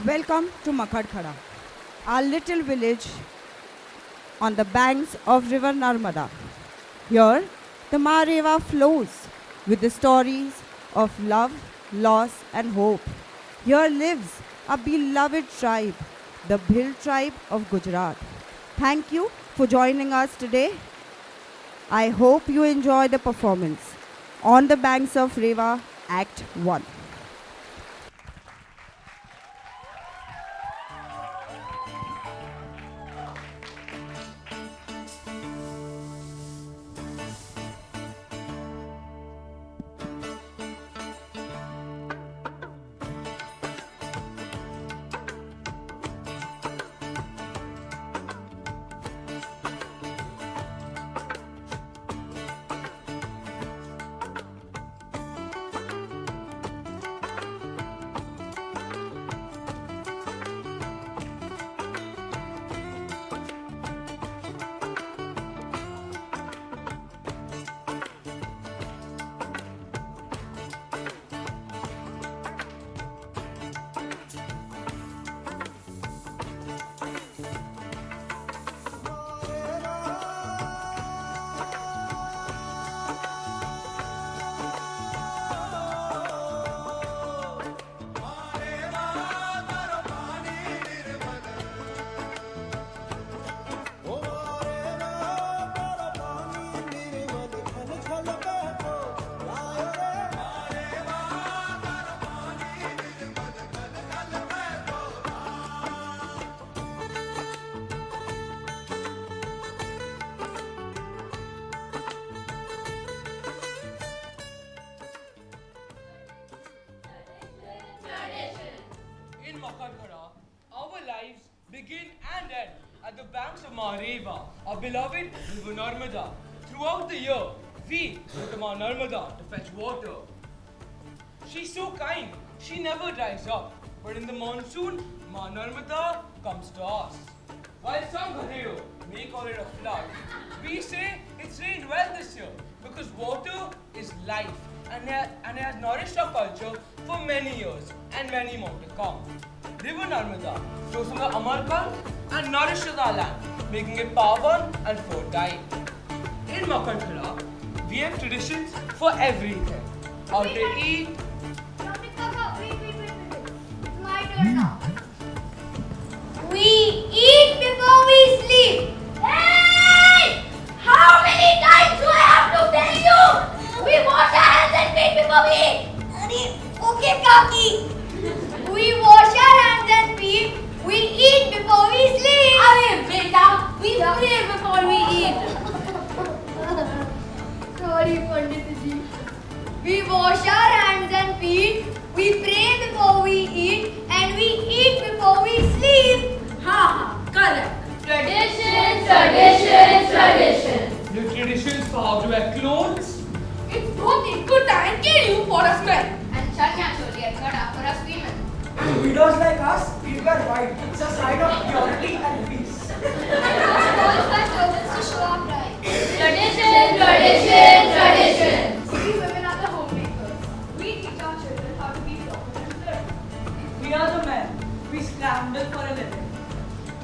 Welcome to Makhadkhada, our little village on the banks of River Narmada. Here, the Mareva flows with the stories of love, loss, and hope. Here lives a beloved tribe, the Bhil tribe of Gujarat. Thank you for joining us today. I hope you enjoy the performance on the banks of Reva, Act 1. In Makhadkhada, our lives begin and end at the banks of Mareva, our beloved river Narmada. Throughout the year, we go to Ma Narmada to fetch water. She's so kind, she never dries up. But in the monsoon, Ma Narmada comes to us. While some Ghaneo may call it a flood, we say it's rained well this year because water is life and it has nourished our culture for many years and many more to come. River Narmada flows from the Amarkand and nourishes our land, making it Pavan and fertile. In Makhadkhada, we have traditions for everything. How to eat. Wait. It's my turn now. We eat before we sleep. Hey! How many times do I have to tell you? We wash our hands and feet before we eat. Okay, Kaki. We wash our hands and feet. We eat before we sleep. Beta, we pray before we eat. Sorry, Pandit ji. We wash our hands and feet. We pray before we eat, and we eat before we sleep. Correct. Tradition, tradition, tradition. The traditions for how to wear clothes. It's both Ikkuta and Kelu for us men. And Chanya Choli and Gada for us women. And widows like us, we wear white. It's a sign of purity and peace. Boys wear turbans to show our pride. Tradition, tradition, tradition. We women are the homemakers. We teach our children how to be proper and good. We are the men. We scramble for a living.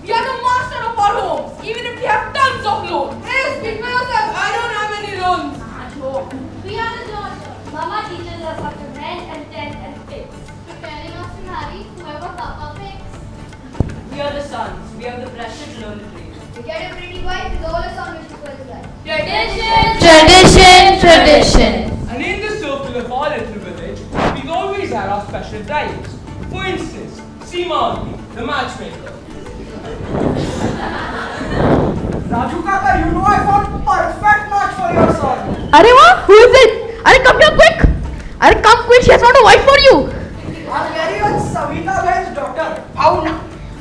We are the master of our homes, even if we have tons of loans. Hey, speak for yourself. I don't have any loans. We are the daughter. Mama teaches us how to mend and tend and fix. Preparing us to marry whoever Papa picks. We are the sons. We have the pressure to learn the trade. We get a pretty wife with all us on which to put life. Tradition. Tradition. And in the circle of our little village, we've always had our special times. For instance, Seema Aunty, the matchmaker. Raju Kaka, you know I found perfect match for your son. Arey, who is it? Arey, come here quick. Arey, come quick. She has found a wife for you. Our very own Savita Bhen's daughter, Bhavna.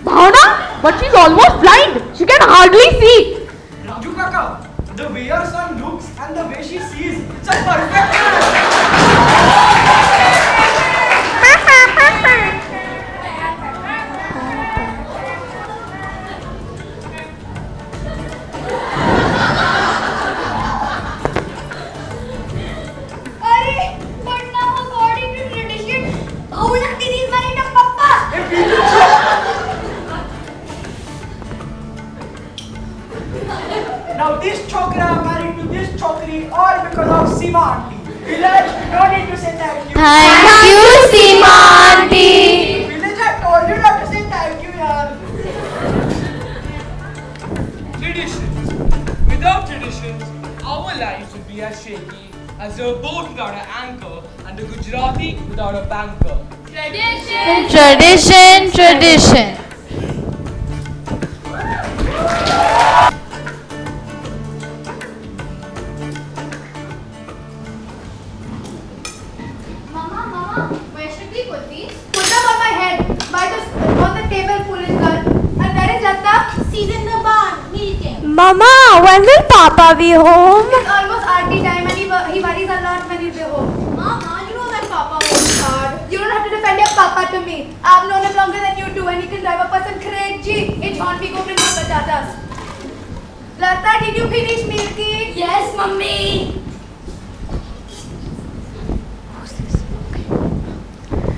Bhavna? But she's almost blind. She can hardly see. Raju Kaka, the way your son looks and the way she sees, it's a perfect match. But now according to tradition, Bhavna Didi is married to Papa. Hey, Piju, auntie, all because of Seema auntie. Village, no need to say thank you. Thank you, Seema auntie. Village, I told you not to say thank you, yaar. Traditions. Without traditions, our lives would be as shaky as a boat without an anchor and a Gujarati without a banker. Tradition. Mama, where should we put these? Put them on my head, on the table, foolish girl. And where is Latta? She's in the barn, meeting. Mama, when will Papa be home? It's almost aarti time and he worries a lot when he's home. Mama, you know that Papa works hard. You don't have to defend your Papa to me. I've known him longer than you do and he can drive a person crazy. Hey John, we go bring up the tatas. Latta, did you finish milking? Yes, Mummy.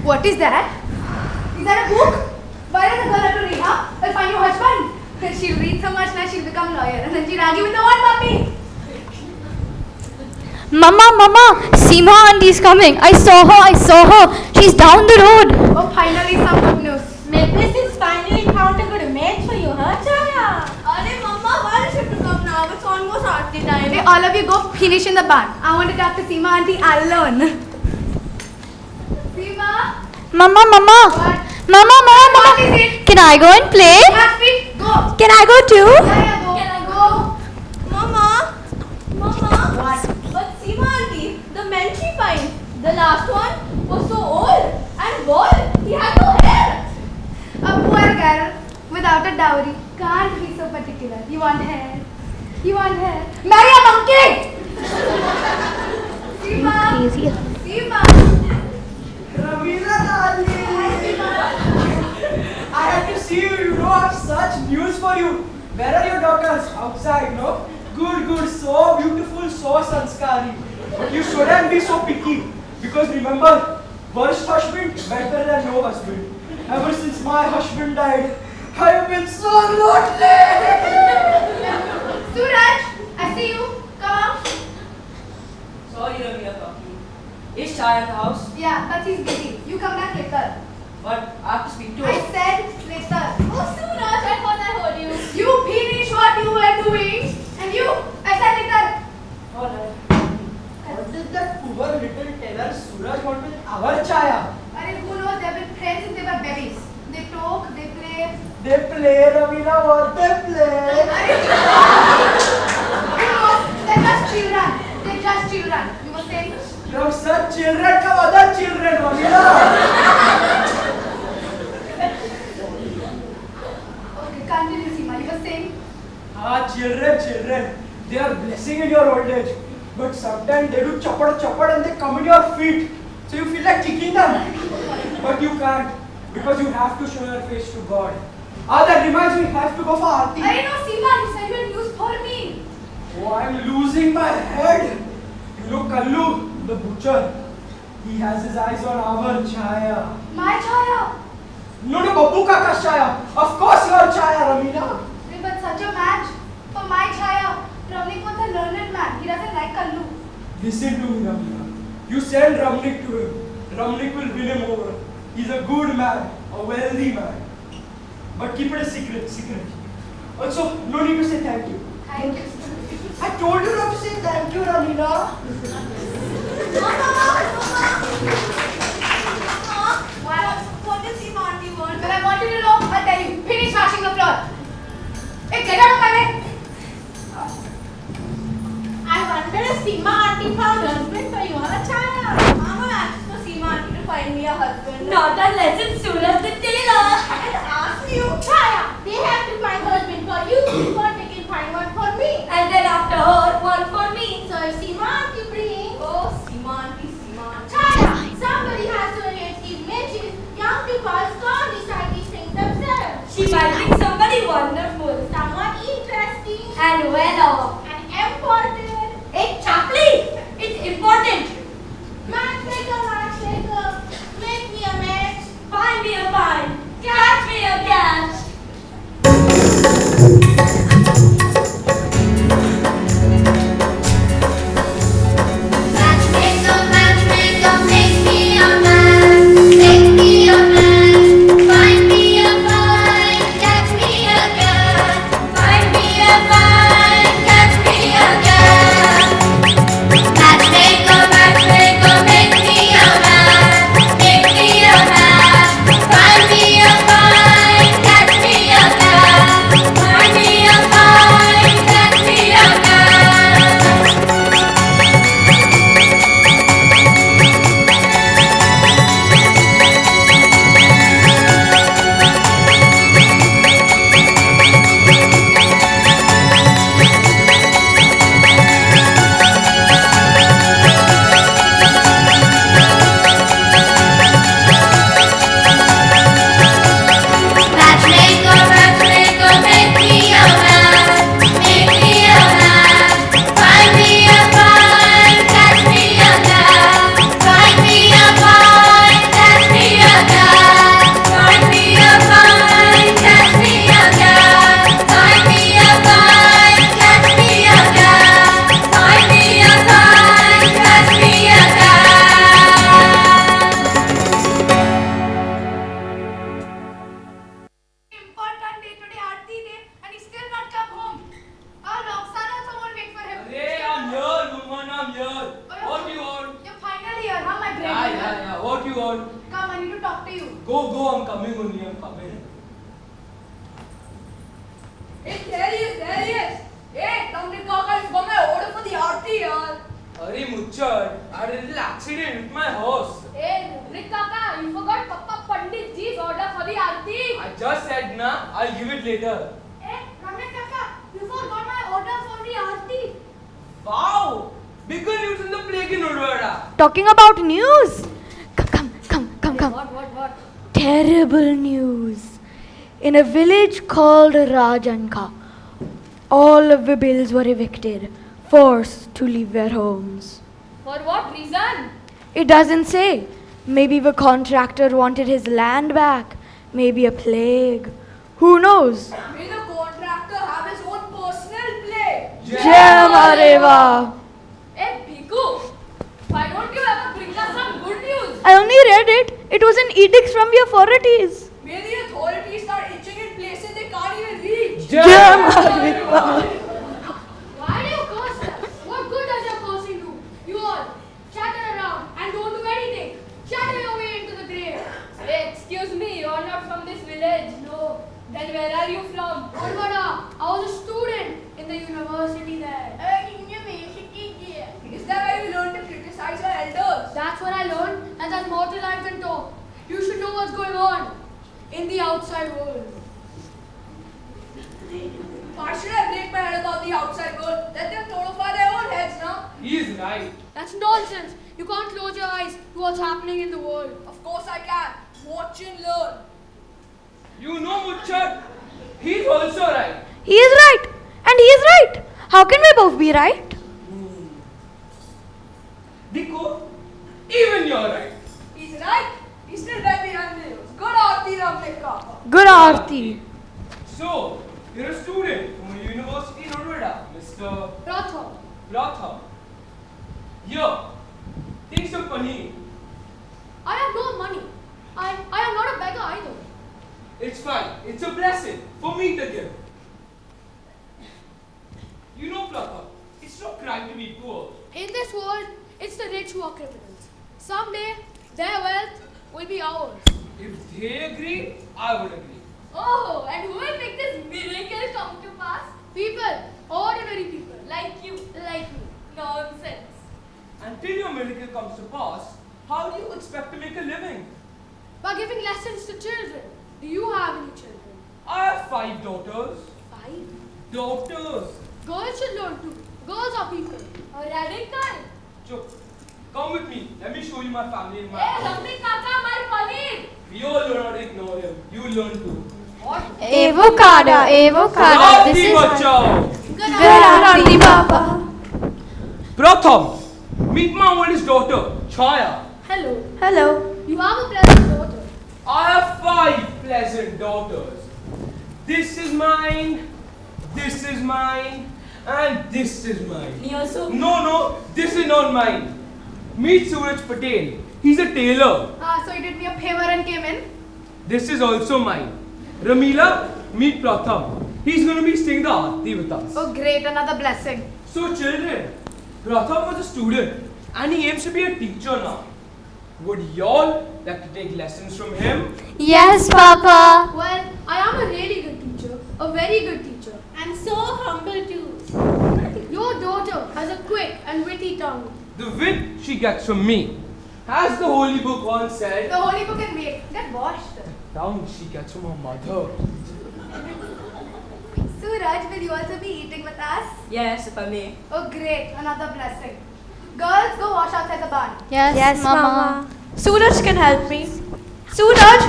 What is that? Is that a book? Why does the girl have to read, huh? I'll find you husband. She'll read so much now she'll become lawyer. And then she'll argue with the one puppy. Mama, Seema auntie's coming. I saw her. She's down the road. Oh, finally some good news. This is finally found a good match for you, huh, Chaya? Arey, Mama, why does she have to come now? It's almost aarti time. Hey, all of you go finish in the barn. I want to talk to Seema auntie alone. Seema? Mama. What? Mama. What is it? Can I go and play? Have feet, go. Can I go too? Yeah, go. Can I go? Mama. What? But Seema auntie, the man she finds, the last one was so old and bald. He had no hair. A poor girl without a dowry can't be so particular. You want hair? Marry a monkey! Seema! Ravina darling. I had to see you. You know I have such news for you. Where are your daughters? Outside, no? Good. So beautiful, so sanskari. But you shouldn't be so picky. Because remember, worst husband better than no husband. Ever since my husband died, I have been so lonely. Suraj, I see you. Come on. Sorry, Ravina Kaki. Is Chaya at the house? Yeah, but he's busy. You come back later. But I have to speak to I her. said later. Oh, Suraj, I thought I heard you. You finish what you were doing. And you, I said later. Alright. What did that poor little tailor Suraj want with our Chaya? Arey, who knows? They've been friends since they were babies. They talk, they play. They play, Ravina, what they play? You know, they're just children. You were saying? From such children come other children, Ravina. Okay, continue, Seema. You were saying? Children. They are blessing in your old age. But sometimes they do chapad and they come in your feet. So you feel like kicking them. But you can't. Because you have to show your face to God. That reminds me, I have to go for Aarti. I know, Seema. You said you had news for me. Oh, I'm losing my head. You know Kallu, the butcher. He has his eyes on our Chaya. My Chaya. No, Babu Kaka's Chaya. Of course your Chaya, Ramina. But such a match for my Chaya. Ramnik was a learned man. He doesn't like Kallu. Listen to me, Ramina. You send Ramnik to him. Ramnik will win him over. He's a good man, a wealthy man. But keep it a secret. Also, no need to say thank you. Thank you. I told you not to say thank you, Ramina. What does Seema auntie want? Well, I want you to know. I'll tell you. Finish washing the floor. Hey, get out of my way. I wonder if Seema auntie found husband for you, huh, Chaya? Mama asked for Seema auntie to find me a husband. Not unless it's Suraj the tailor. And ask you, Chaya, they have to find husband for you before they can find one for me. And then after her, one for me. So if Seema auntie brings, Oh, Seema auntie. Chaya, somebody has to arrange these matches. Young people can't decide these things themselves. She might be somebody wonderful Someone interesting and well off. and important. Hey, Chapley, it's important. Matchmaker, make me a match. Find me a find. Catch me a catch. check na. I'll give it later. Hey, Ramya Kaka, you forgot my order for the aarti. Wow! Bigger news in the plague in Udvara. Talking about news. Come. What? Terrible news. In a village called Rajanka, all of the bills were evicted, forced to leave their homes. For what reason? It doesn't say. Maybe the contractor wanted his land back. Maybe a plague. Who knows? May the contractor have his own personal play. Jai Mareva. Hey, Bhiku, why don't you ever bring us some good news? I only read it. It was an edict from the authorities. May the authorities start itching in places they can't even reach. Jai Mareva. Why do you curse us? What good does your cursing do? You all chatter around and don't do anything. Chatter your way into the grave. Hey, excuse me, you're not from this village. No. Then where are you from? Orvada, I was a student in the university there. Is that why you learned to criticize your elders? That's what I learned, and there's more to life than talk. You should know what's going on in the outside world. Why should I break my head about the outside world? Let them notify their own heads now. He's right. That's nonsense. You can't close your eyes to what's happening in the world. Of course I can. Watch and learn. You know Muchad. He's also right. He is right. And he is right. How can we both be right? Bhiku, even you're right. He's right. He's still right behind the news. Good Aarti Ramya Kaka. Good Aarti. So, you're a student from a university in Udvara, Mr. Pratha, Pratha. Here, take some paneer. I have no money. I am not a beggar either. It's fine. It's a blessing for me to give. You know, Pratha, it's not crime to be poor. In this world, it's the rich who are criminals. Someday, their wealth will be ours. If they agree, I would agree. Oh, and who will make this miracle come to pass? People, ordinary people. Like you. Like me. Nonsense. Until your miracle comes to pass, how do you expect to make a living? By giving lessons to children. Do you have any children? I have 5 daughters. 5. Daughters! Girls should learn too. Girls are people. A radical. Chup. Come with me. Let me show you my family and my Hey, house. Ramya Kaka, my paneer. We all do not ignore him. You learn too. Avocado. Aarti bachao! Good Aarti, Papa. Pratham, meet my oldest daughter, Chaya. Hello. You have a pleasant daughter. I have 5 pleasant daughters. This is mine, this is mine, and this is mine. Me also. No, this is not mine. Meet Suraj Patel. He's a tailor. So you did me a favor and came in? This is also mine. Ramila, meet Pratham. He's going to be singing the Aarti with us. Oh great, another blessing. So children, Pratham was a student and he aims to be a teacher now. Would y'all like to take lessons from him? Yes, Papa. Well, I am a really good teacher. A very good teacher. And so humble too. Your daughter has a quick and witty tongue. The wit she gets from me. As the holy book once said, The holy book can wait. Get washed. tongue she gets from her mother. Suraj, will you also be eating with us? Yes, if I may. Oh great, another blessing. Girls, go wash outside the barn. Yes, Mama. Suraj can help me. Suraj,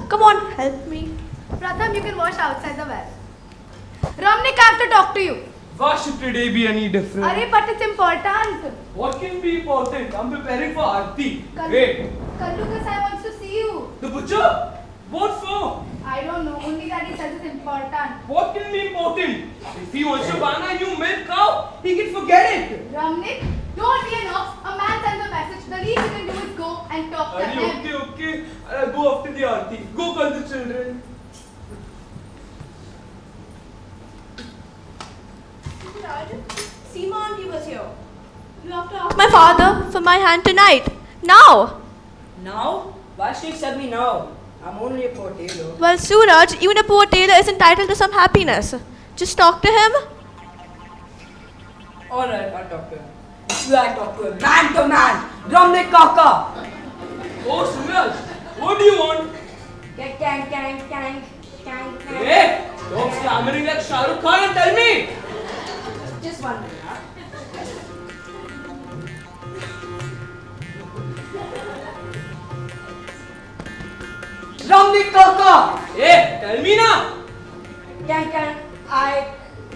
come on, help me. Pratham, you can wash outside the well. Ramnik, I have to talk to you. Why should today be any different? Arey, but it's important. What can be important? I'm preparing for Aarti. Wait, Kallu Kasai wants to see you. the butcher? What for? I don't know, only that he says it's important. What can be important? If he wants to buy a new milk cow, he can forget it. Ramnik, don't be an ox. A man sends a message. The least you can do is go and talk to him. Okay. I'll go after the Aarti. Go call the children. Suraj, Seema auntie was here. You have to ask My father for my hand tonight. Now. Now? Why should you accept me now? I'm only a poor tailor. Well, Suraj, even a poor tailor is entitled to some happiness. Just talk to him. Alright, I'll talk to him. This way I talk to him. Man to man! Ramya Kaka! Oh, Suraj, what do you want? Kank, kank, kank, kank, kank, kank. Hey, stop stammering like Shah Rukh Khan and tell me. Just 1 minute. Ramni Kaka! Hey, tell me now. Can I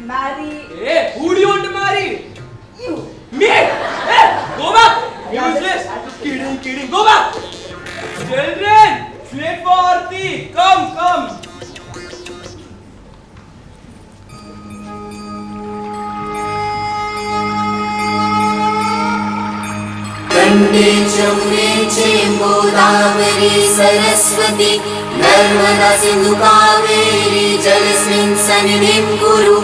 marry Hey, who do you want to marry? you? Me? Hey, go back. Useless. Kidding. Go back. Children, wait for Aarti. Come. Gange जमुने चेम्बो Godavari Saraswati Narmada Sindhu Kaveri जलस्मिन् सन्निधिं कुरु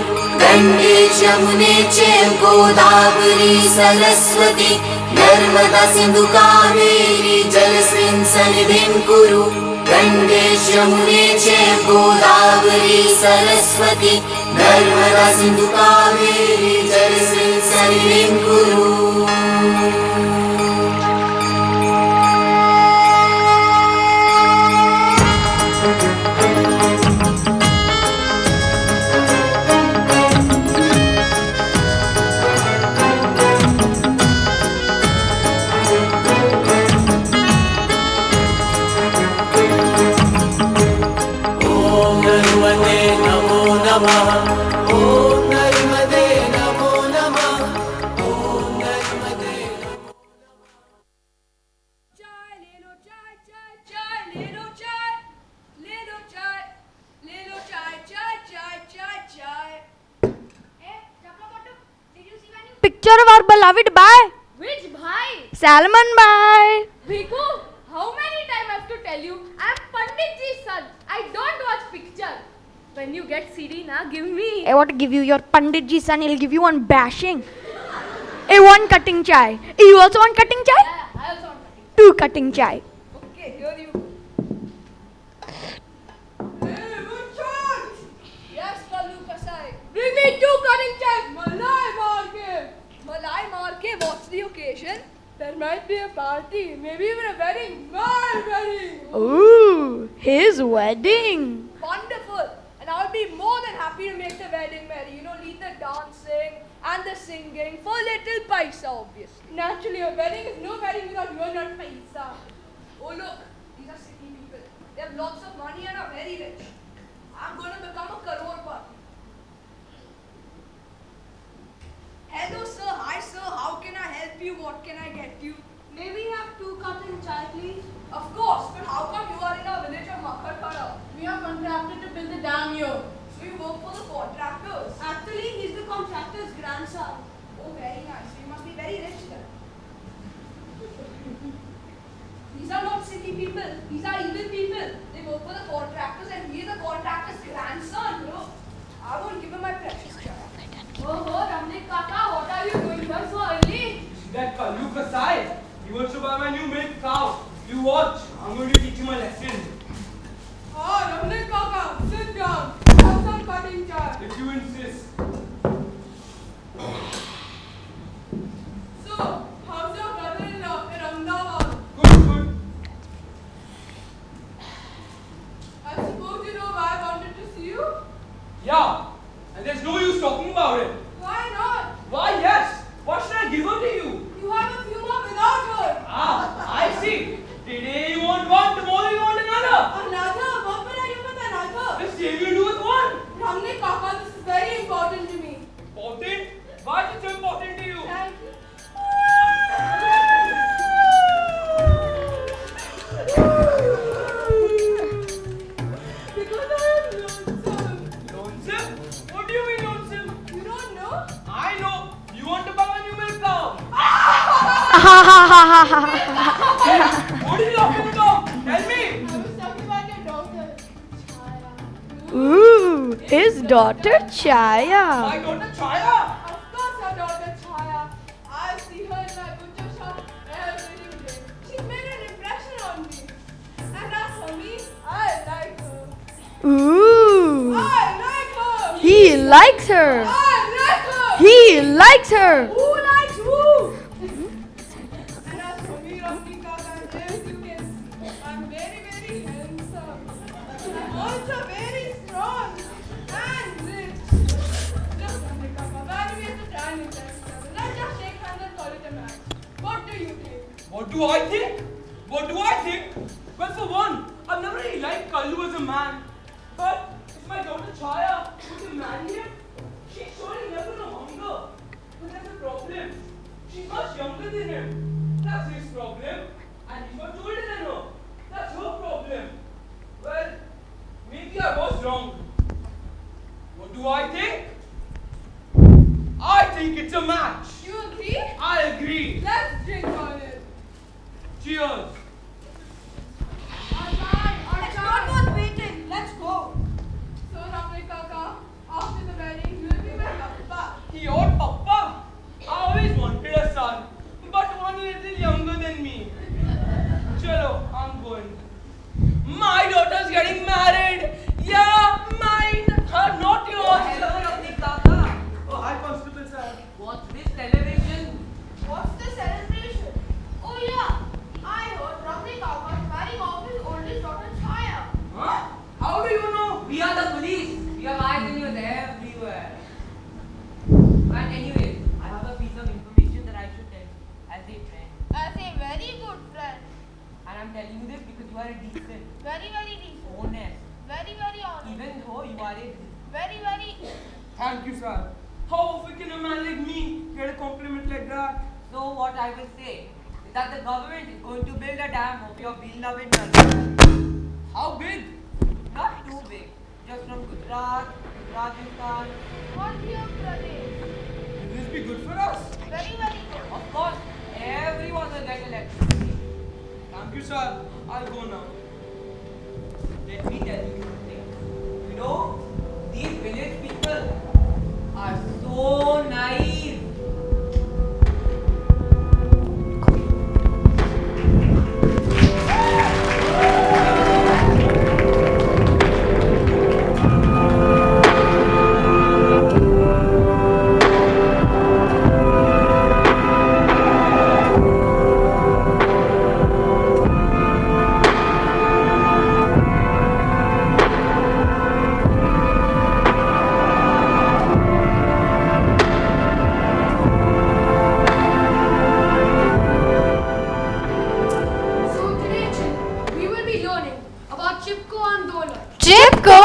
गंगे जमुने चेम्बो गोदावरी सरस्वती नर्मदा सिंधु कावेरी जलस्मिन् सन्निधिं कुरु गंगे जमुने चेम्बो गोदावरी सरस्वती नर्मदा सिंधु कावेरी जलस्मिन् सन्निधिं कुरु Picture of our beloved bhai. Which bhai? Salman bhai. Bhiku, how many times I have to tell you? I am Pandit Ji's son. I don't watch picture. When you get CD, na, give me. I want to give you your Pandit ji son. He'll give you one bashing. I want cutting chai. You also want cutting chai? Yeah, I also want cutting. 2 cutting chai. Okay, here you go. Yes, Kalu Kasai. Bring me 2 cutting chai. Malai Marke, what's the occasion? There might be a party, maybe even a wedding. My wedding! Ooh, his wedding. Wonderful! And I'll be more than happy to make the wedding merry. You know, lead the dancing and the singing for little paisa, obviously. Naturally, a wedding is no wedding without you and not paisa. Oh, look, these are city people. They have lots of money and are very rich. I'm going to become a crorepati. Hello, sir. Hi, sir. How can I help you? What can I get you? Maybe have 2 cotton chai, please. Of course, but how come you are in our village of Makharkhada? We are contracted to build the dam here. So you work for the contractors? Actually, he's the contractor's grandson. Oh, very nice. So you must be very rich then. These are not city people. These are evil people. They work for the contractors and he is the contractor's grandson, bro. I won't give him my precious chai. Oh, Ramnik Kaka, what are you doing here so early? That Kalu Kasai. He wants to buy my new milk cow. You watch. I'm going to teach him a lesson. Oh, Ramnik Kaka, sit down. Have some cutting chai. If you insist. So, how's your brother-in-law in Ahmedabad? Good. I suppose you know why I wanted to see you? Yeah. And there's no use talking about it. Why not? Why, yes. What should I give her to you? You have a few more without her. Ah, I see. Today you want one, tomorrow you want another. Another? What will I do with another? The same you do with one. Ramnik Kaka, this is very important to me. Important? Why is it so important to you? Thank you. Because I am lonesome. Lonesome? What do you mean lonesome? You don't know? I know. You want to buy a new milk cow. What are you laughing about? Tell me. I was talking about your daughter. Chaya. Ooh, his daughter Chaya. My daughter Chaya. Of course, her daughter Chaya. I see her in my butcher shop every day. She's made an impression on me. And as for me, I like her. Ooh, I like her. he likes her. I like her. He likes her. Who likes who? And as for me, Ramnik Kaka, as you can see, I'm very, very handsome. also very strong and rich. Just Ramli Kaka, why do we have to try and impress each other? Let's just shake hands and call it a match. What do you think? What do I think? What do I think? Well, for one, I've never really liked Kallu as a man. But if my daughter Chaya were to marry him, she'd surely never know hunger. But there's a problem. She's much younger than him. That's his problem. And he's much older than her. That's her problem. Well, maybe I was wrong. What do I think? I think it's a match. You agree? I agree. Let's drink on it. Cheers. It's not worth waiting. Let's go. So, Ramli Kaka, after the wedding, you will be my Papa. Your Papa? I always wanted a son, but one little younger than me. Chalo, I'm going. My daughter's getting married. Yeah, mine. Not yours. Hello, Ramli Kaka. Oh, hi, Constable sir. What's this television? What's the celebration? Oh yeah, I heard Ramli Kaka is marrying off his oldest daughter Chaya. Huh? How do you know? We are the police. We have eyes and ears everywhere. And anyway, I have a piece of information that I should tell you as a friend. As a very good friend. And I'm telling you this because you are a decent, Very, very decent. honest, Very, very honest. even though you are a Very, very. Thank you, sir. How often can a man like me get a compliment like that? So what I will say is that the government is going to build a dam of your beloved Narmada. How big? Not too big. Just from Gujarat, Rajasthan. Madhya Pradesh. Will this be good for us? Very, very good. Of course, everyone will get electricity. Thank you, sir. I'll go now. Let me tell you something. You know, these village people are so naive. So today, we will be learning about Chipko Andolan. Chipko?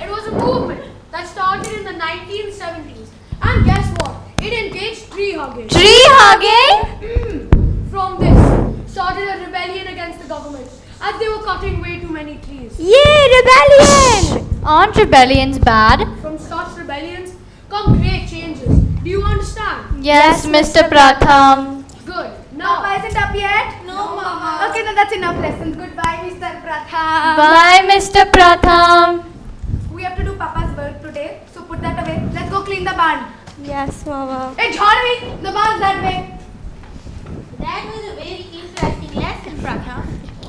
It was a movement that started in the 1970s. And guess what? It engaged tree hugging. Tree hugging? From this, started a rebellion against the government as they were cutting way too many trees. Yay, rebellion! Aren't rebellions bad? From such rebellions come great changes. Do you understand? Yes, Mr. Pratham. Good. Now, Papa isn't up yet? No, Mama. Okay, then that's enough lessons. Goodbye, Mr. Pratham. Bye, Mr. Pratham. We have to do Papa's work today, so put that away. Let's go clean the barn. Yes, Mama. Hey, Jhanvi, the barn's that way. That was a very interesting lesson, Pratham.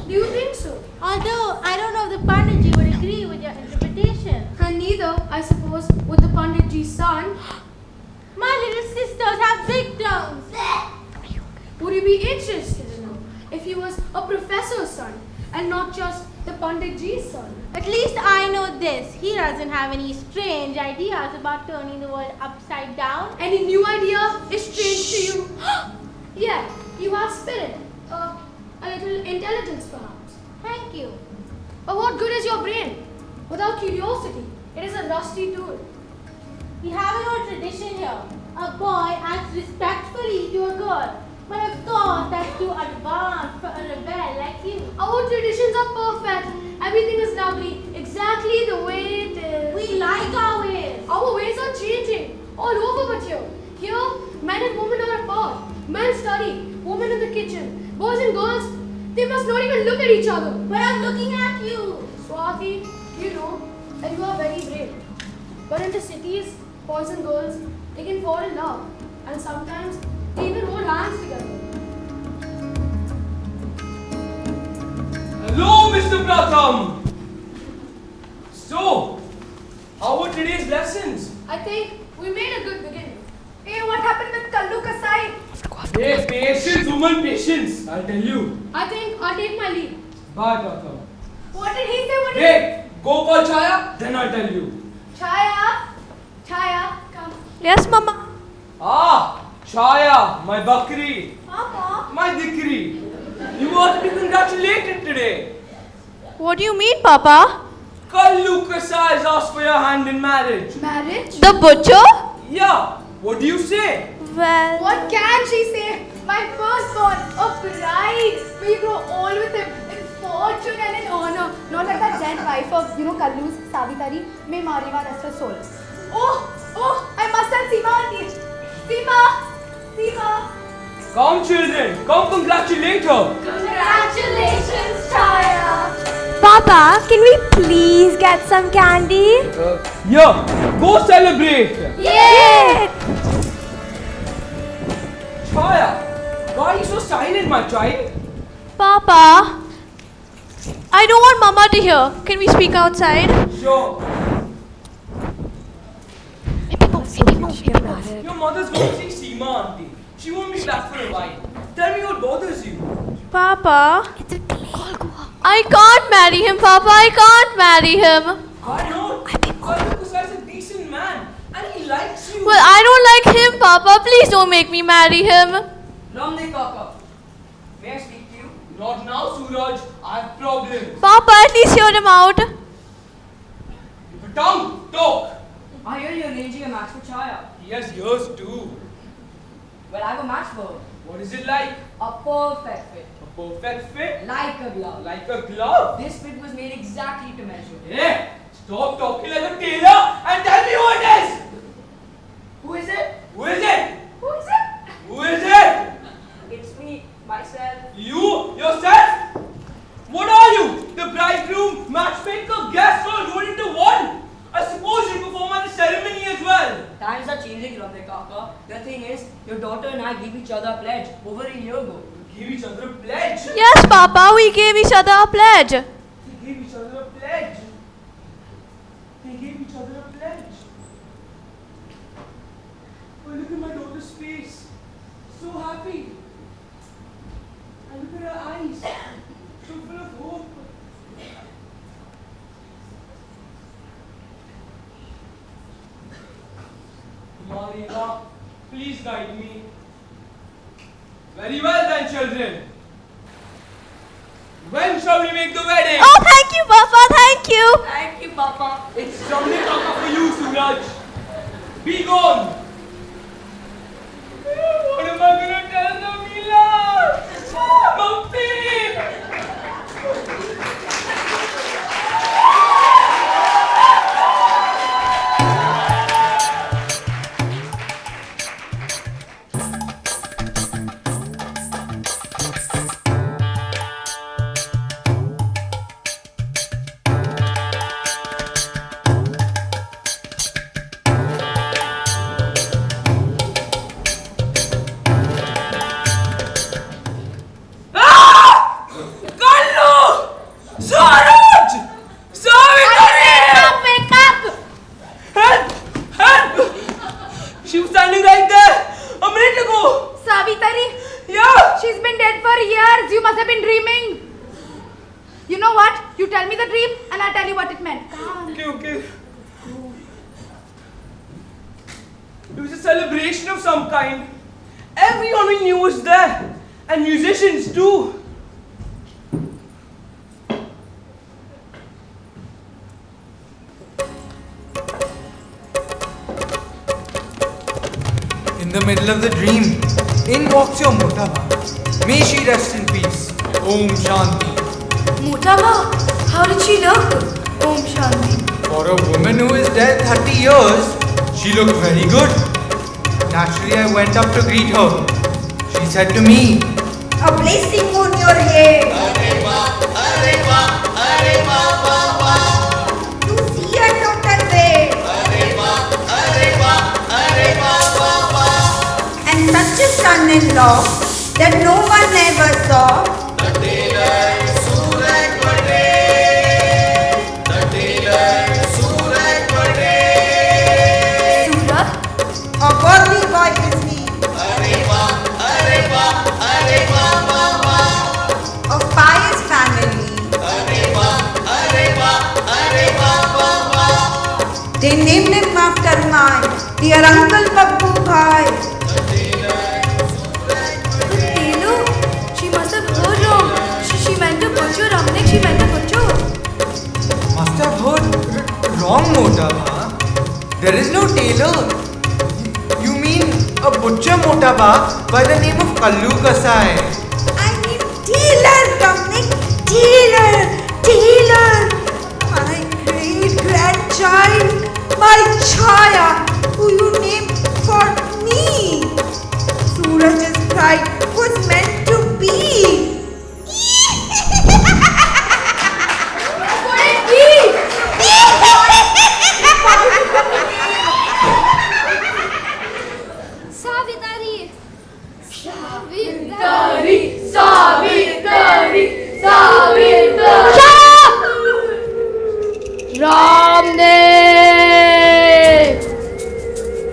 Do you think so? Although I don't know if the Panditji would agree with your interpretation. And neither, I suppose, would the Panditji's son. My little sisters have big tongues. Would you be interested to know if he was a professor's son and not just the Panditji's son? At least I know this. He doesn't have any strange ideas about turning the world upside down. Any new idea is strange to you? Yeah, you have spirit. A little intelligence, perhaps. Thank you. But what good is your brain without curiosity? It is a rusty tool. We have an old tradition here. A boy acts respectfully to a girl. But of course, that's too advanced for a rebel like you. Our traditions are perfect. Everything is lovely, exactly the way it is. We like our ways. Our ways are changing all over but here. Here, men and women are apart. Men study, women in the kitchen. Boys and girls, they must not even look at each other. But I'm looking at you. Swati, you know that you are very brave. But in the cities, boys and girls, they can fall in love. And sometimes they even hold hands together. Hello, Mr. Pratham. So, how were today's lessons? I think we made a good beginning. Hey, what happened with Kallu Kasai? Hey, patience, woman, patience. I'll tell you. I think I'll take my leave. Bye, Pratham. What did he say? What did Hey, go call Chaya, then I'll tell you. Chaya, Chaya, come. Yes, Mama. Ah, Chaya, my bakri, Papa. my dikri. You ought to be congratulated today. What do you mean, Papa? Kal Lucas has asked for your hand in marriage. Marriage? The butcher? Yeah, what do you say? Well, What can she say? My firstborn, a bride. May you grow old with him in fortune and in honor. Not like that dead wife of, Kallu's, Savitari. May Mareva rest her soul. Oh, I must tell Seema auntie. Seema. Come children, come congratulate her. Congratulations, Chaya. Papa, can we please get some candy? Yeah, go celebrate. Yay! Chaya, why are you so silent, my child? Papa, I don't want Mama to hear. Can we speak outside? Sure. Your mother's going to see Seema auntie. She won't be back for a while. Tell me what bothers you. Papa, I can't marry him, Papa. I can't marry him. Why not? Lucas is a decent man and he likes you. Well, I don't like him, Papa. Please don't make me marry him. Ramde Kaka, may I speak to you? Not now, Suraj. I have problems. Papa, at least hear him out. Your tongue, talk. I hear you're arranging a match for Chaya. He has ears too. Well, I have a match for her. What is it like? A perfect fit. A perfect fit? Like a glove. Like a glove? This fit was made exactly to measure. Hey, stop talking like a tailor and tell me who it is. Who is it? Who is it? Who is it? Who is it? It's me, myself. You? Yourself? What are you? The bridegroom, matchmaker, guest, all rolled into one? I suppose you perform at the ceremony as well. Times are changing, Ramde Kaka. The thing is, your daughter and I gave each other a pledge over a year ago. You gave each other a pledge? Yes, Papa, we gave each other a pledge. They gave each other a pledge. They gave each other a pledge. Oh, look at my daughter's face. So happy. And look at her eyes. So full of hope. Mareva, please guide me. Very well then, children. When shall we make the wedding? Oh, thank you, Papa, thank you. Thank you, Papa. It's Ramde Kaka for you, Suraj. Be gone. What am I gonna tell Namila? Mummy! She was standing right there a minute ago. Savitari? Yeah. She's been dead for years. You must have been dreaming. You know what? You tell me the dream and I'll tell you what it meant. Come. Okay. It was a celebration of some kind. Everyone we knew was there. And musicians too. In the middle of the dream, in walks your Motava. May she rest in peace. Om Shanti. Mutava, how did she look? Om Shanti. For a woman who is dead 30 years, she looked very good. Naturally, I went up to greet her. She said to me, a blessing on your head. To see a daughter there. And such a son-in-law that no one ever saw. Suraj, a worthy boy is he. Of pious family. They named him after my dear Uncle Babbu Bhai. Telu, she must have heard wrong. She meant to butcher Ramnik. She meant to butcher. Must have heard wrong, Motaba. There is no tailor. You mean a butcher, Motaba, by the name of Kallu Kasai. I mean Taylor, Dominic. Taylor. My great grandchild, my Chaya, who you named for me. Suraj's pride was meant to be. Savitari. Ramdev!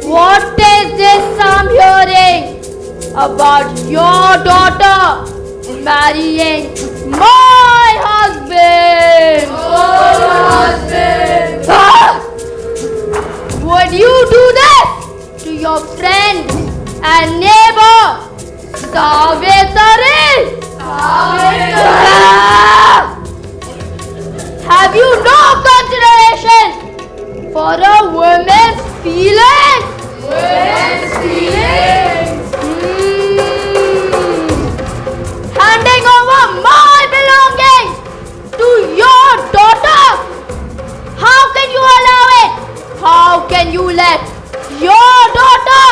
What is this I'm hearing about your daughter marrying my husband? Ah! Would you do this to your friend and neighbor, Savitari? Ah! Have you no consideration for a woman's feelings? Handing over my belongings to your daughter? How can you allow it? How can you let your daughter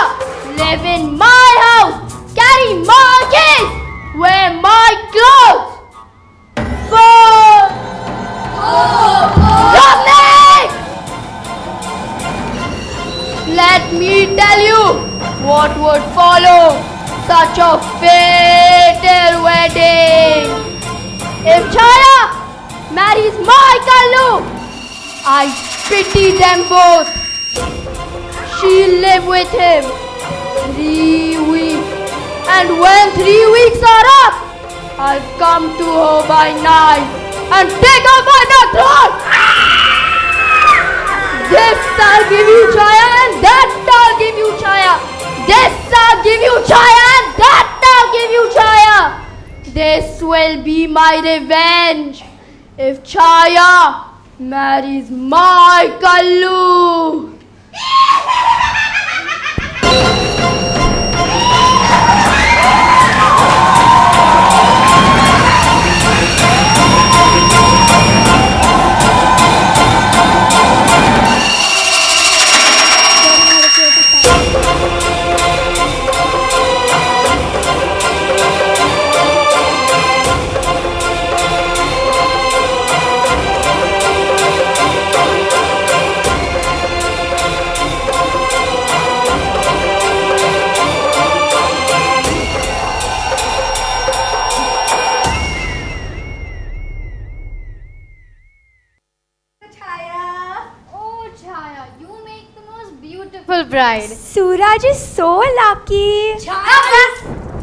live in my house, carry my keys, wear my clothes? Dominic! Let me tell you what would follow such a fatal wedding. If Chaya marries my Kallu, I pity them both. She'll live with him 3 weeks, and when 3 weeks are up, I'll come to her by night and take her by the throat. This I'll give you Chaya, and that I'll give you Chaya. This I'll give you Chaya, and that I'll give you Chaya. This will be my revenge if Chaya marries my Kallu. Bride. Suraj is so lucky.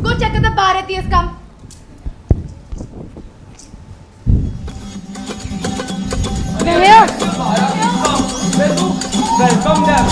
Go check if the Bharati has come. They're here. Welcome them.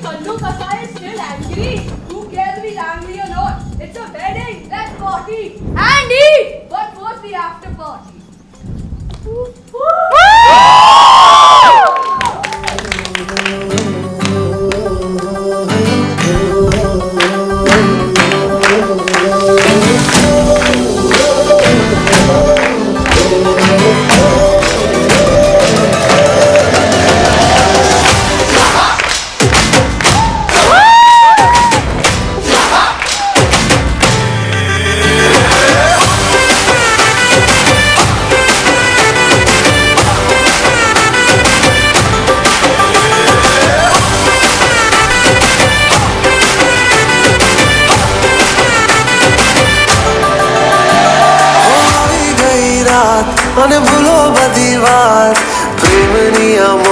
Kallu Kasai is still angry. Who cares if he's angry?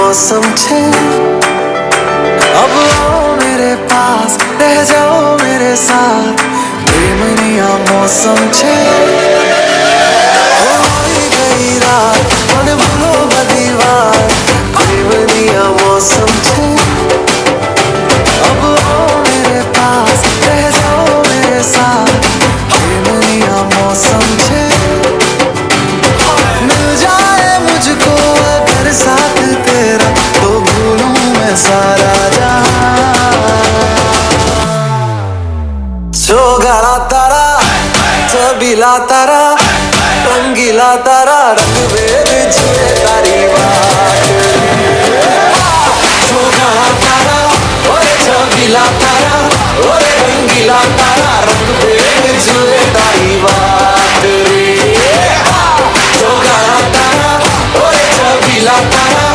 मौसम छे अब आओ मेरे पास रह जाओ मेरे साथ प्रेमनिया मौसम छे होई गई रात मन भूलो बधी बात प्रेमनिया मौसम छे अब आओ मेरे पास रह जाओ मेरे साथ प्रेमनिया मौसम छे मिल जाए मुझको अगर साथ तेरा तो भूलूं मैं सारा सोगाड़ा तारा छबीला तारा रंगीला तारा रंग भेद जुए तारी बात सोगाड़ा तारा ओए छबीला तारा ओए रंगीला तारा रंग भेद जुए तारी बात रे सोगाड़ा तारा ओए छबीला तारा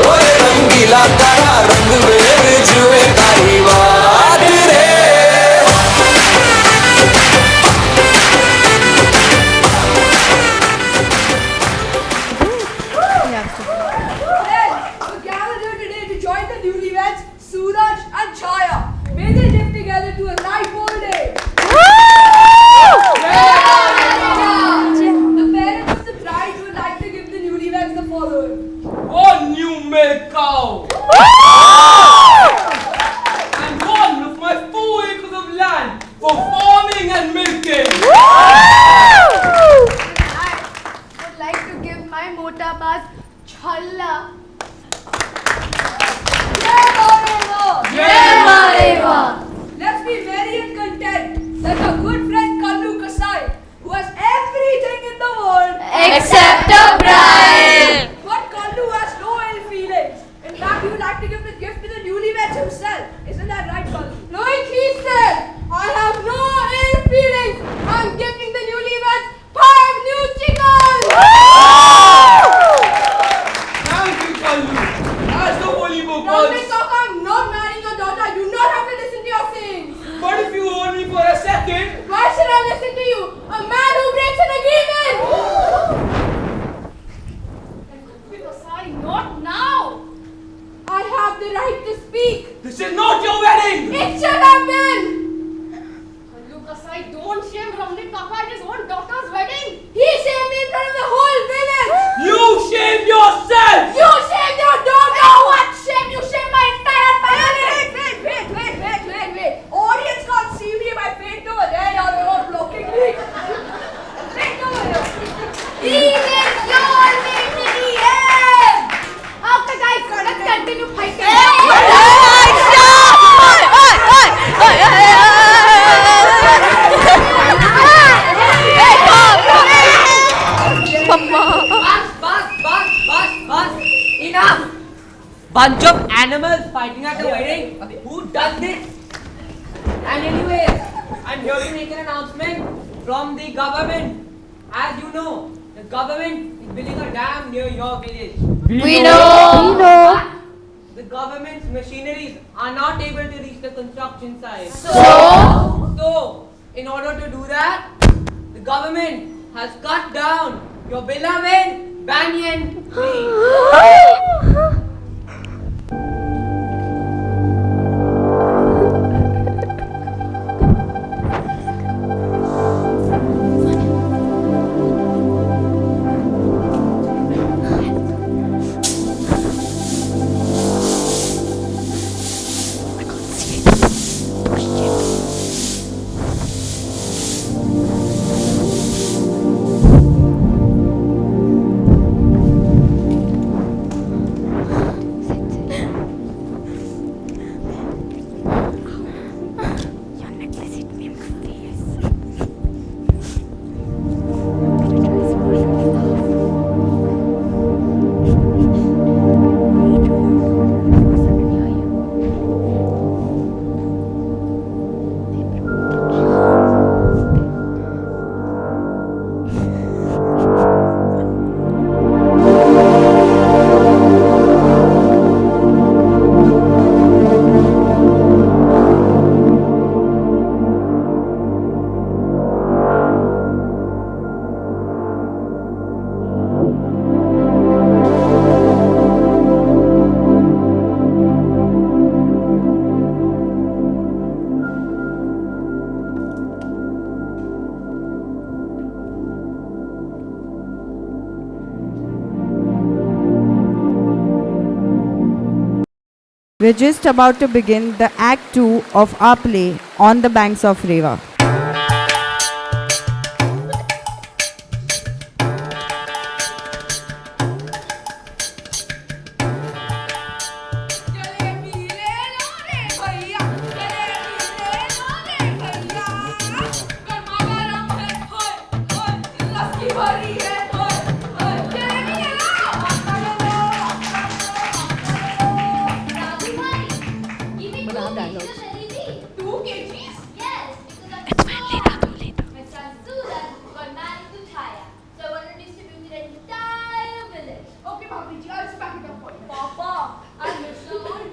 ओए रंगीला तारा रंग भेद जुए तारी बात रे Friends, we gathered here today to join the newlyweds, Suraj and Chaya. May they live together to a life old age. The parents of the bride would like to give the newlyweds the following. One new milk cow. And one of my 4 acres of land for farming and milking. I would like to give my motabas chhalla. Let's be merry and content, like our good friend Kallu Kasai, who has everything in the world Except a bride. But Kallu has no ill feelings. In fact, he would like to give the gift to the newlyweds himself. Isn't that right, Kallu? Like he said, I have no ill feelings. I'm giving the newlyweds 5 new chickens. Thank you, Kallu. As the holy book Now, calls. Miss Saka, I'm not marrying your daughter. I do not have to listen to your sayings. But if you hold me for a second, Why should I listen to you? A man who breaks an agreement. Not now. I have the right to speak. this is not your wedding. It should have been. Lucas, I don't shame Ramnik Kaka at his own daughter's wedding. He shamed me in front of the whole village. You shame yourself. You shamed your daughter. What shame? You shamed my entire family. Wait. Audience can't see me if I faint over there. You're all blocking me. Faint over here. Even your way to the end. Okay, guys, let's continue fighting. Bus. Enough! Bunch of animals fighting at a wedding. Who does this? And anyways, I'm here to make an announcement from the government. As you know, the government is building a dam near your village. We know. The government's machineries are not able to reach the construction site. So, in order to do that, the government has cut down your beloved banyan tree. We're just about to begin the Act 2 of our play On the Banks of River.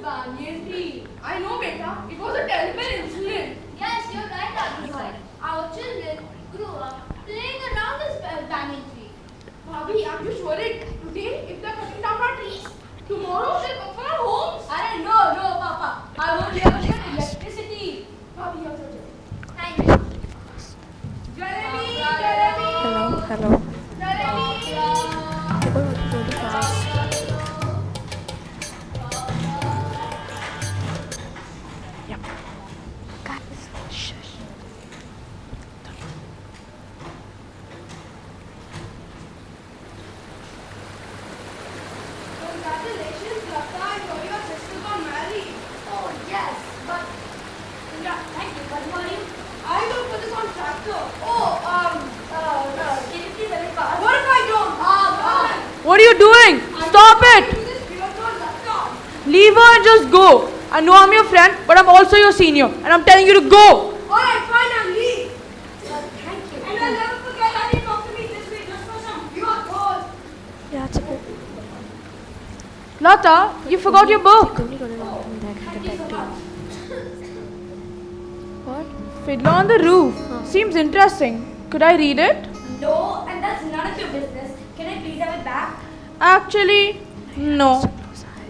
I know, beta. It was a terrible incident. Yes, you're right, Abhi. Our children grew up playing around this banyan tree. Bhabhi, are you sure it? Today, if they're cutting down our trees, tomorrow they'll come for our homes. No, Papa. I won't be able to get electricity. Bhabhi, you're so good. Thank you. Jeremy! Hello. Congratulations, Lata. I heard your sister got married. Oh, yes, but Thank you, but what do you... I will put this on tractor. Can you please let it pass? What if I don't? What are you doing? Stop it! Leave her and just go. I know I'm your friend, but I'm also your senior, and I'm telling you to go. Alright, fine, I'll leave. Thank you. And I'll never forget how you talked to me this way just for some pure cause. Yeah, it's okay. Lata, you forgot your book. What? Fiddler on the Roof. Seems interesting. Could I read it? No, and that's none of your business. Can I please have it back? Actually, no.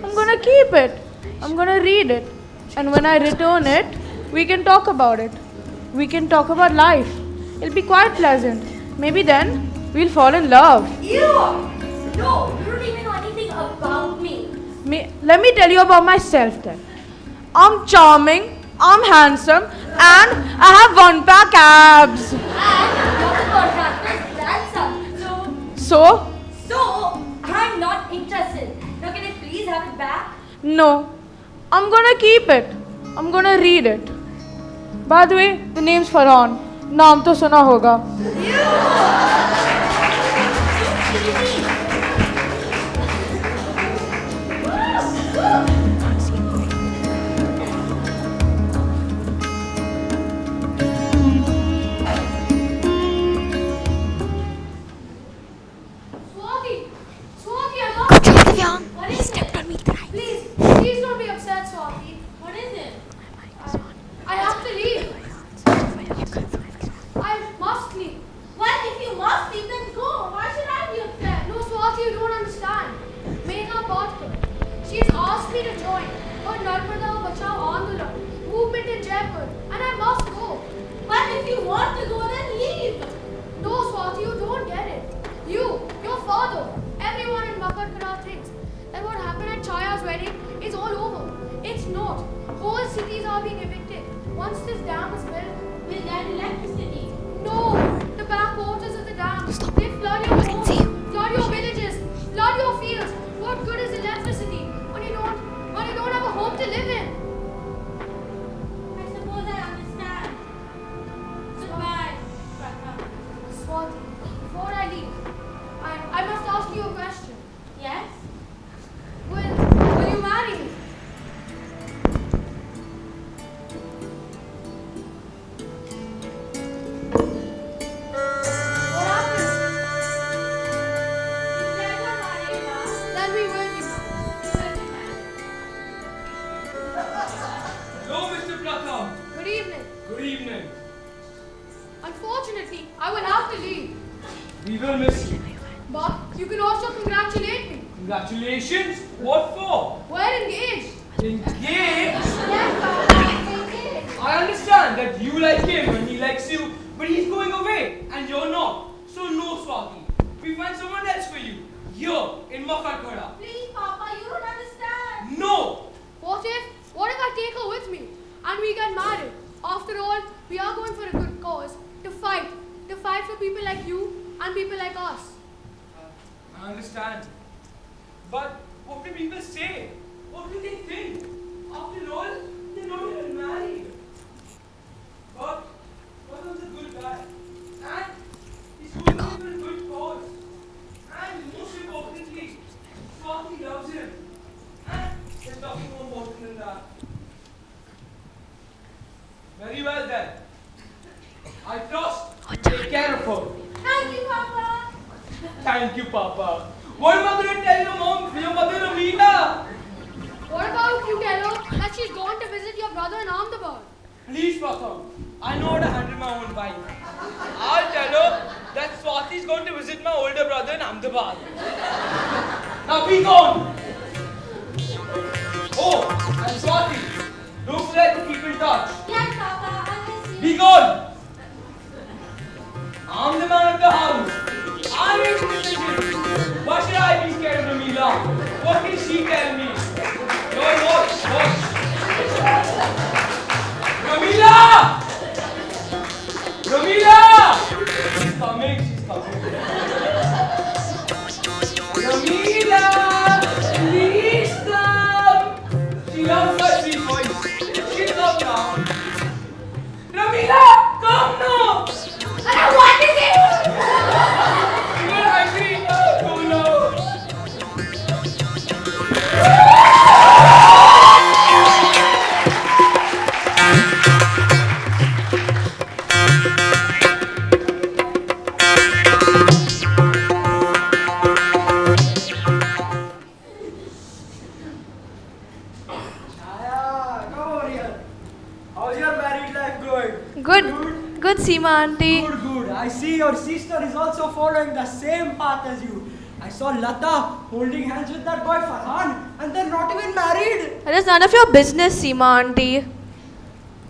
I'm gonna keep it. I'm gonna read it. And when I return it, we can talk about it. We can talk about life. It'll be quite pleasant. Maybe then we'll fall in love. Ew! No, you don't even know anything about me. Let me tell you about myself then. I'm charming, I'm handsome, and I have one-pack abs. And you're the contractor's grandson. So, I'm not interested. Now can I please have it back? no. I'm gonna keep it. I'm gonna read it. By the way, the name's Farhan. नाम तो सुना होगा. Swati, I'm not... Good job, Divyan. What He is stepped it? on me thrice. Please don't be upset, Swati. What is it? I have to leave. I must leave. Well, if you must leave, then go. Why should I be upset? No, Swati, you don't understand. Megha Bhatkar. She's asked me to join her Narmada Bachao Andolan movement in Jaipur, and I must go. But if you want to go, then leave. No, Swati, you don't get it. You, your father, everyone in Makarkara thinks that what happened at Chaya's wedding is all over. It's not. Whole cities are being evicted. Once this dam is built, We'll get electricity. no, the backwaters of the dam, they flood your homes, flood your villages, flood your fields. What good is electricity when you don't have a home to live in? I suppose I understand. Goodbye. Swati, before I leave, I must ask you a question. Yes? Will you marry me? What happened? Then we will be married. Hello, Mr. Pratham. Good evening. Good evening. Unfortunately, I will have to leave. We will miss you. But you can also congratulate me. Congratulations. What for? We're engaged. Engaged? Yes, Papa, engaged. I understand that you like him and he likes you, but he's going away and you're not. So no, Swati. We find someone else for you. Here in Makarkara. Please, Papa, you don't understand. No. What if will people say? What will they think? After all, they're not even married. But Pratam's a good guy. And he's doing it for a good cause. And most importantly, Swati loves him. And there's nothing more important than that. Very well then. I trust you take care of her. Thank you, Papa. Thank you, Papa. What am I going to tell your mom, your mother, Amita? What about you tell her that she's gone to visit your brother in Ahmedabad? Please, Papa. I know how to handle my own bike. I'll tell her that Swati's going to visit my older brother in Ahmedabad. Now be gone. Oh, and Swati, don't forget to keep in touch. Yes, Papa. I miss you. Be gone. I'm the man of the house. I make the decision. Why should I be scared of Ramila? What can she tell me? No, watch. Ramila! Ramila! She's coming. Ramila! Please come! She loves my sweet voice. She'll come now. Ramila! Come now! What is it? You're angry. Oh no. Chaya, come over here. How's your married life going? Good, Seema auntie. Good. I see your sister is also following the same path as you. I saw Lata holding hands with that boy Farhan and they're not even married. That is none of your business, Seema auntie.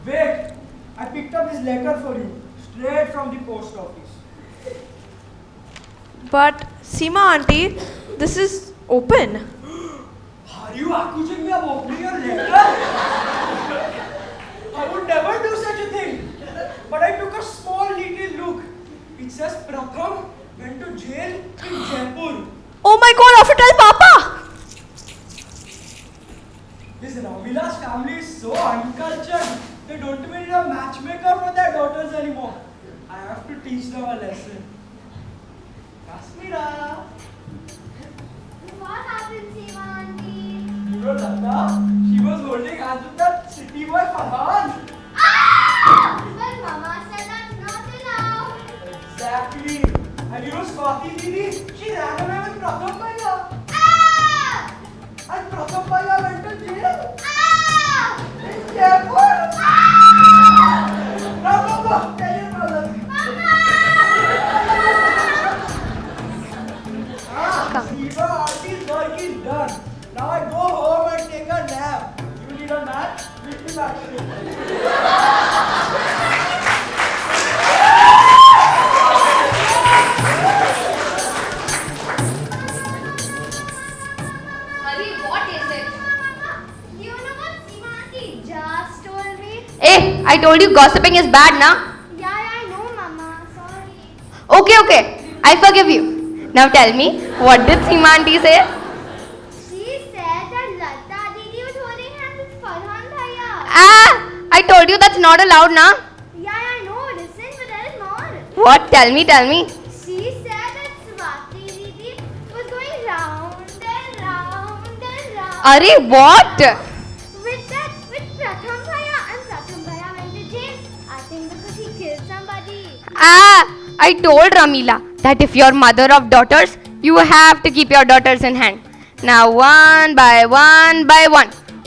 Wait, I picked up his letter for you, straight from the post office. But Seema auntie, this is open. Are you accusing me of opening your letter? I would never do such a thing. But I took a small little look. It says Pratham went to jail in Jaipur. Oh my god, have to tell Papa! This Ramila's family is so uncultured. They don't even need a matchmaker for their daughters anymore. I have to teach them a lesson. Kasmira. What happened, Seema auntie? You know Lata? She was holding hands with that city boy Farhan. Ah! But Mama said that's not allowed. Exactly. And you know Swati Didi? She ran away with Pratham Bhaiya. Ah! And Pratham Bhaiya went to jail. Ah! In Jaipur. Ah! No, tell your brother. Shiva, aunty's work is done. Now I go home and take a nap. You need a nap? Meet me back soon. Hari, what is it? You know what Seema auntie just told me? Hey, I told you gossiping is bad, na? Yeah, I know, Mama. Sorry. Okay, I forgive you. Now tell me, what did Seema auntie say? She said that Lata Didi was holding hands with Farhan Bhaiya. Ah, I told you that's not allowed, na? Yeah, I know. Listen, but there is more. What? Tell me. She said that Swati Didi was going round and round and round. Arey, what? With Pratham Bhaiya, and Pratham Bhaiya went to jail. I think because he killed somebody. Ah, I told Ramila that if you're mother of daughters, you have to keep your daughters in hand. Now one by one,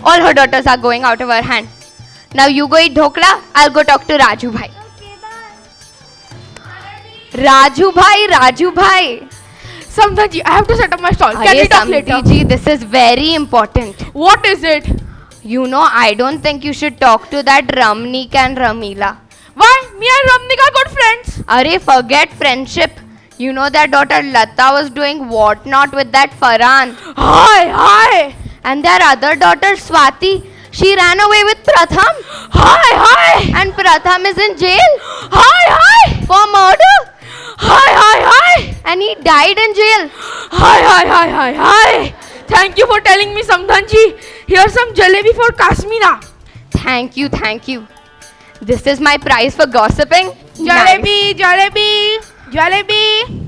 all her daughters are going out of her hand. Now you go eat dhokla, I'll go talk to Raju bhai. Raju bhai. Samdhaji, I have to set up my stall. Can Arey we talk later? Samdhi ji, this is very important. What is it? You know, I don't think you should talk to that Ramnik and Ramila. Why? Me and Ramnik are good friends. Arey, forget friendship. You know that daughter Lata was doing what not with that Farhan. Hi. And their other daughter Swati, she ran away with Pratham. Hi. And Pratham is in jail. Hi. For murder. Hi. And he died in jail. Hi. Thank you for telling me, Samdhanji. Here's some jalebi for Kasmina. Thank you, thank you. This is my prize for gossiping. Jalebi, jalebi, jalebi.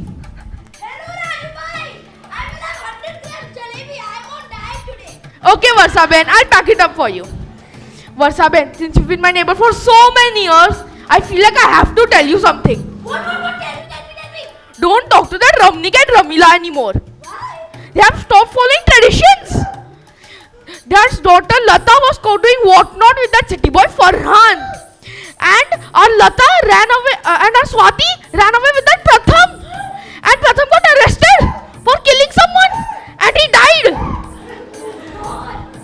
Okay, Varsaben, I'll pack it up for you. Varsaben, since you've been my neighbor for so many years, I feel like I have to tell you something. What? Tell me. Don't talk to that Ramnik and Ramila anymore. Why? They have stopped following traditions. Dad's daughter Lata was caught doing whatnot with that city boy Farhan. And our Lata ran away, and our Swati ran away with that Pratham. And Pratham got arrested for killing someone. And he died.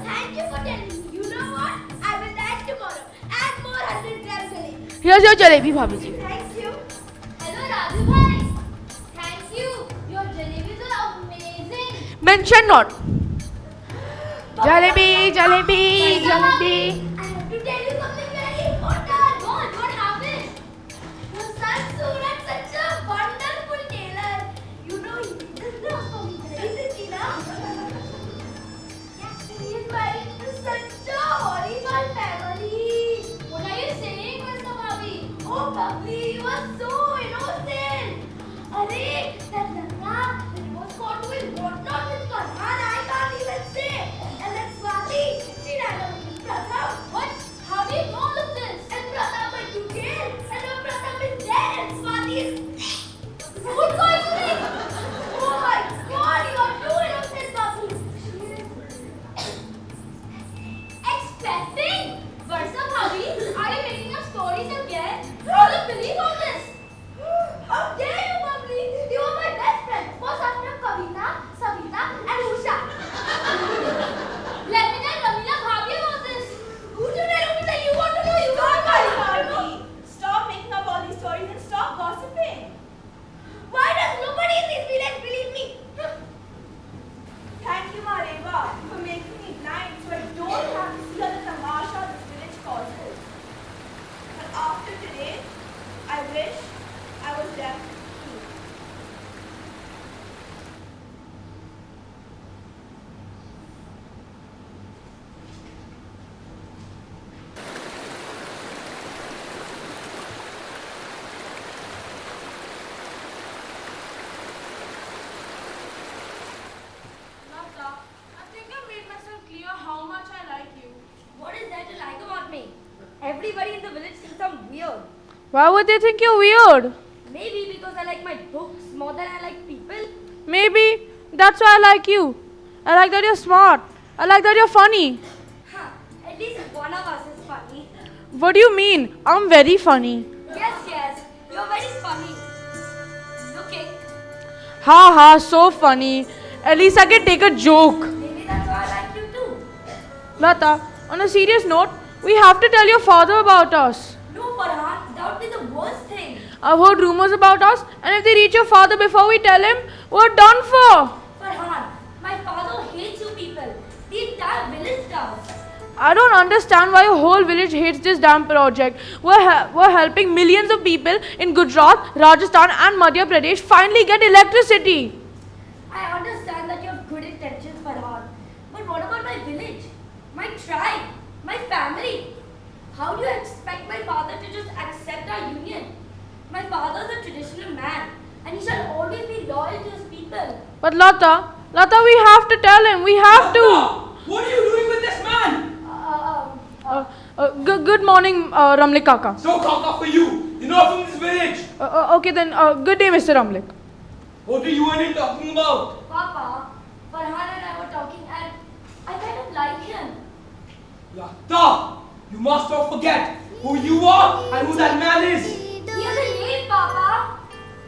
Thank you for telling me. You know what? I will die tomorrow. Add more 100 grams jalebi. Here's your jalebi, Bhabiji. Thank you. Hello, Raju bhai. Thank you. Your jalebis are amazing. Mention not. Jalebi, jalebi, jalebi. I have to tell you something very important. What happened? Your son Suraj is such a wonderful tailor. You know he does not for me, right, Tina? Yes, he is married to such a horrible family. What are you saying, Mr. Bhabhi? Oh, Bhabhi, you are so innocent. Arey, that Lata, that was caught with whatnot with Farhan, I can't even say. And that Swati, she ran away with Pratham. What? How do you know all of this? And Pratham went to jail. And now Pratham is dead. And Swati is... What's going on? Oh my God, you are too innocent, Babu. Expecting? Varsa Bhabhi, are you making up stories again? I don't believe all this. How dare you, Babli? You are my best friend. First after Kavita, Savita and Usha. Let me tell Ramila Bhabhi about this. Who to tell Ramila? You want to know? You want to know? Stop making up all these stories and stop gossiping. Why does nobody in this village believe me? Thank you, Mareva, for making me blind so I don't have to see all the tamasha this village causes. But after today, I wish I was deaf too. Lata, I think I made myself clear how much I like you. What is there to like about me? Everybody in the village thinks I'm weird. Why would they think you're weird? Maybe because I like my books more than I like people. Maybe that's why I like you. I like that you're smart. I like that you're funny. Huh. At least one of us is funny. What do you mean? I'm very funny. Yes. You're very funny. Looking. Ha ha, so funny. At least I can take a joke. Maybe that's why I like you too. Lata, on a serious note, we have to tell your father about us. No, Farhan, that would be the worst thing. I've heard rumors about us, and if they reach your father before we tell him, we're done for. Farhan, my father hates you people. The entire village does. I don't understand why your whole village hates this damn project. We're helping millions of people in Gujarat, Rajasthan and Madhya Pradesh finally get electricity. I understand that you have good intentions, Farhan. But what about my village? My tribe? My family? How do you expect my father to just accept our union? My father is a traditional man and he shall always be loyal to his people. But Lata, we have to tell him. We have to. What are you doing with this man? Good morning, Ramlik Kaka. So Kaka for you. You're not from this village. Okay then, good day, Mr. Ramlik. What are you and him talking about? Papa, Farhan and I were talking and I kind of like him. Lata, you must not forget who you are and who that man is. He has a name, Papa.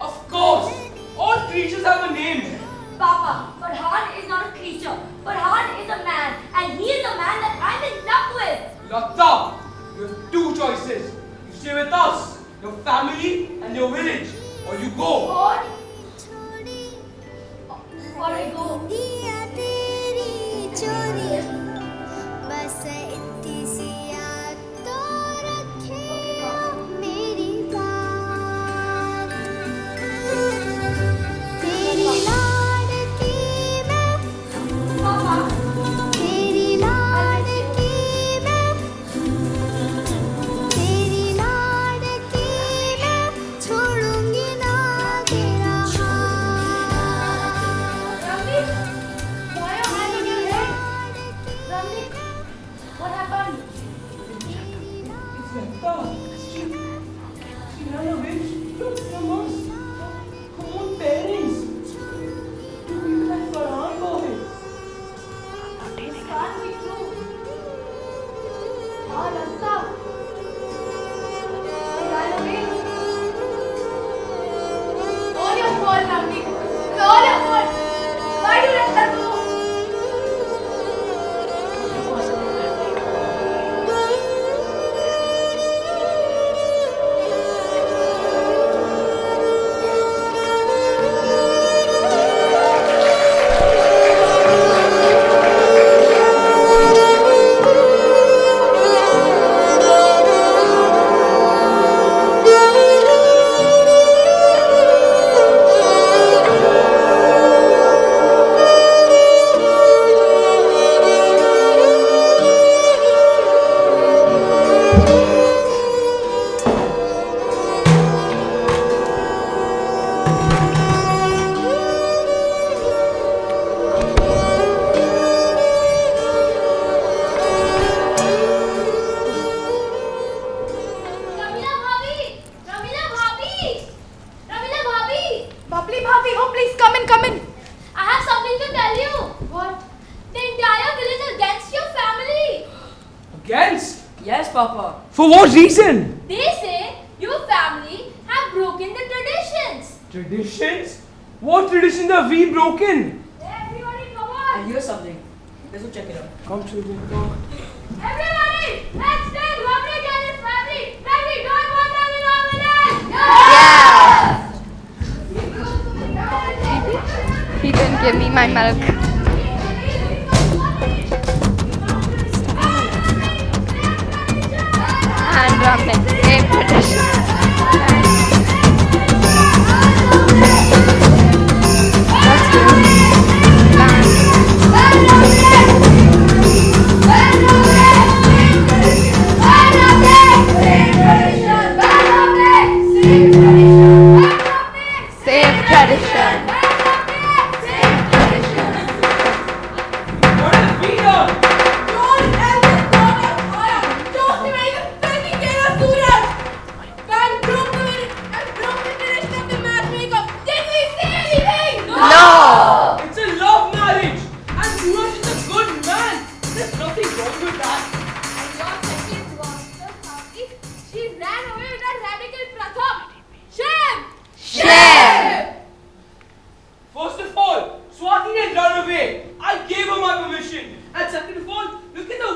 Of course, all creatures have a name. Papa, Farhan is not a creature. Farhan is a man and he is a man that I'm in love with. Lata, you have two choices. You stay with us, your family and your village, or you go. Or I go. Papa, What happened? It's Lata. She ran away from us. Her own parents. To be with that Farhan boy. This can't be true. Oh, Lata. She ran away. All your fault, Navneet. It's all your fault. Why do you let her go? Ramila Bhabhi! Ramila Bhabhi! Ramila Bhabhi! Bubbly Bhabhi, oh please come in, come in. I have something to tell you. What? The entire village is against your family. Against? Yes, Papa. For what reason? They say your family have broken the traditions. Traditions? What traditions have we broken? Everybody come I on! hear something. Let's go check it out. Come to the talk. Everybody! Let's stay lovely and his family! Then we don't want them in our village! He didn't give me my milk. And ramen, same tradition. Same tradition. What have we done? Don't help us, Mama! Don't even filthy killer Suraj! Man broke the tradition of the matchmaker. Did we say anything? No! It's a love marriage. And Suraj is a good man. There's nothing wrong with that. And your second daughter, Bhabhi, she ran away with that radical Pratham. Shame! Shame! First of all, Swati didn't run away. I gave her my permission. And second of all, look at the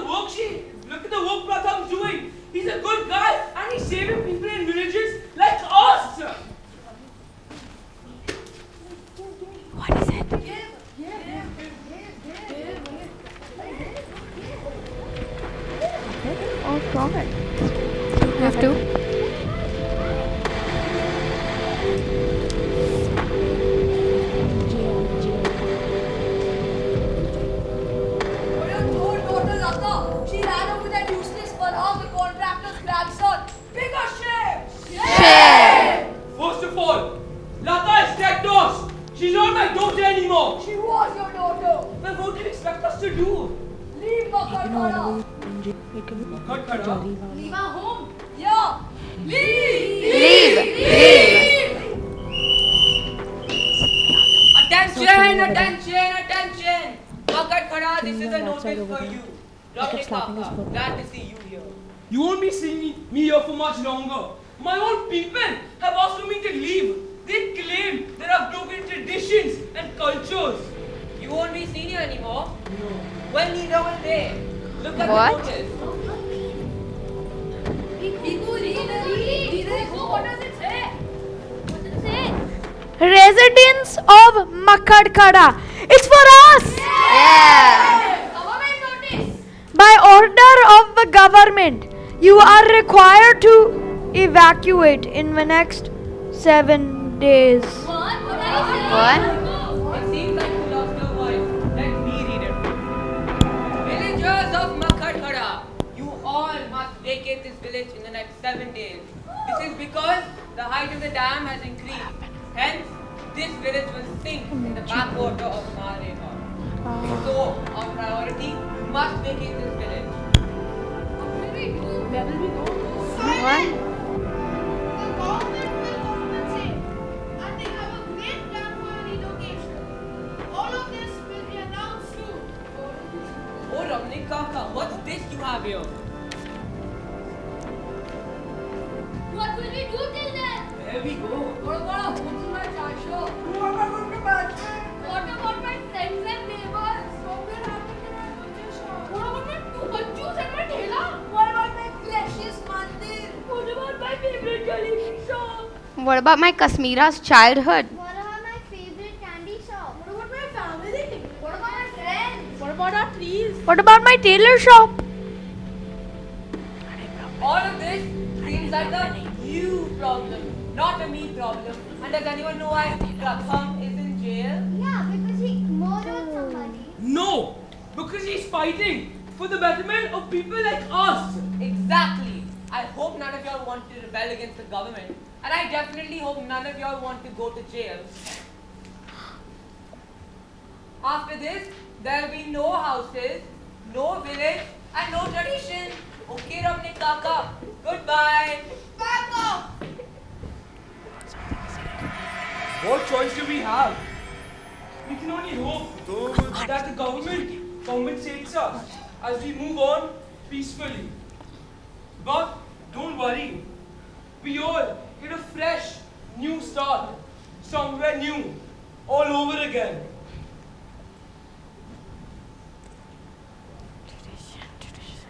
work Pratham's doing. He's a good guy and he's saving people in villages like us. What is it? Oh, God. You have to? Oh, your poor daughter Lata. She ran over that useless Farhan, the contractor's grandson. Bigger shame! Shame! First of all, Lata is dead to us. She's not my daughter anymore. She was your daughter. Then what do you expect us to do? Leave Makadkara. Khada? Leave our home. Yeah. Leave. Leave! Attention! Attention! Makat Khada, this is a notice for you. Dr. Kaka, glad to see you here. You won't be seeing me here for much longer. My own people have asked me to leave. They claim that I've broken traditions and cultures. You won't be senior anymore? No. Well, neither will they. Look at What? the notice. What does it say? What does it say? Residents of Makadkada. It's for us! Government notice. By order of the government, you are required to evacuate in the next 7 days. What? What are you saying? What? It seems like you lost your voice. Let me read it. Villagers of Makadkada, you all must vacate this village in the next 7 days. This is because the height of the dam has increased. Hence, this village will sink in the backwater of Mahareva. So, on priority, you must vacate this village. we do? Where will we go? Silent. The government will compensate and they have a great plan for relocation. All of this will be announced soon. Oh, Ramnik Kaka, what's this you have here? What will we do till then? Where we go? What about a hotel my chai shop? What am I going to match? What about my friends and neighbors? What will happen to my butcher shop? What about my two bachus and my thela? What about my precious mandir? What about my favorite jalebi shop? What about my Kasmira's childhood? What about my favorite candy shop? What about my family? What about my friends? What about our trees? What about my tailor shop? All of this seems like a you problem, not a me problem. And does anyone know why Pratham is in jail? Yeah, because he murdered somebody. No! Because he's fighting for the betterment of people like us. Exactly. I hope none of y'all want to rebel against the government. And I definitely hope none of y'all want to go to jail. After this, there will be no houses, no village, and no tradition. Okay, Ramnik Kaka. Goodbye. Back off! What choice do we have? We can only hope that the government compensates us as we move on peacefully. But don't worry. We all get a fresh, new start. Somewhere new. All over again. Tradition. Tradition.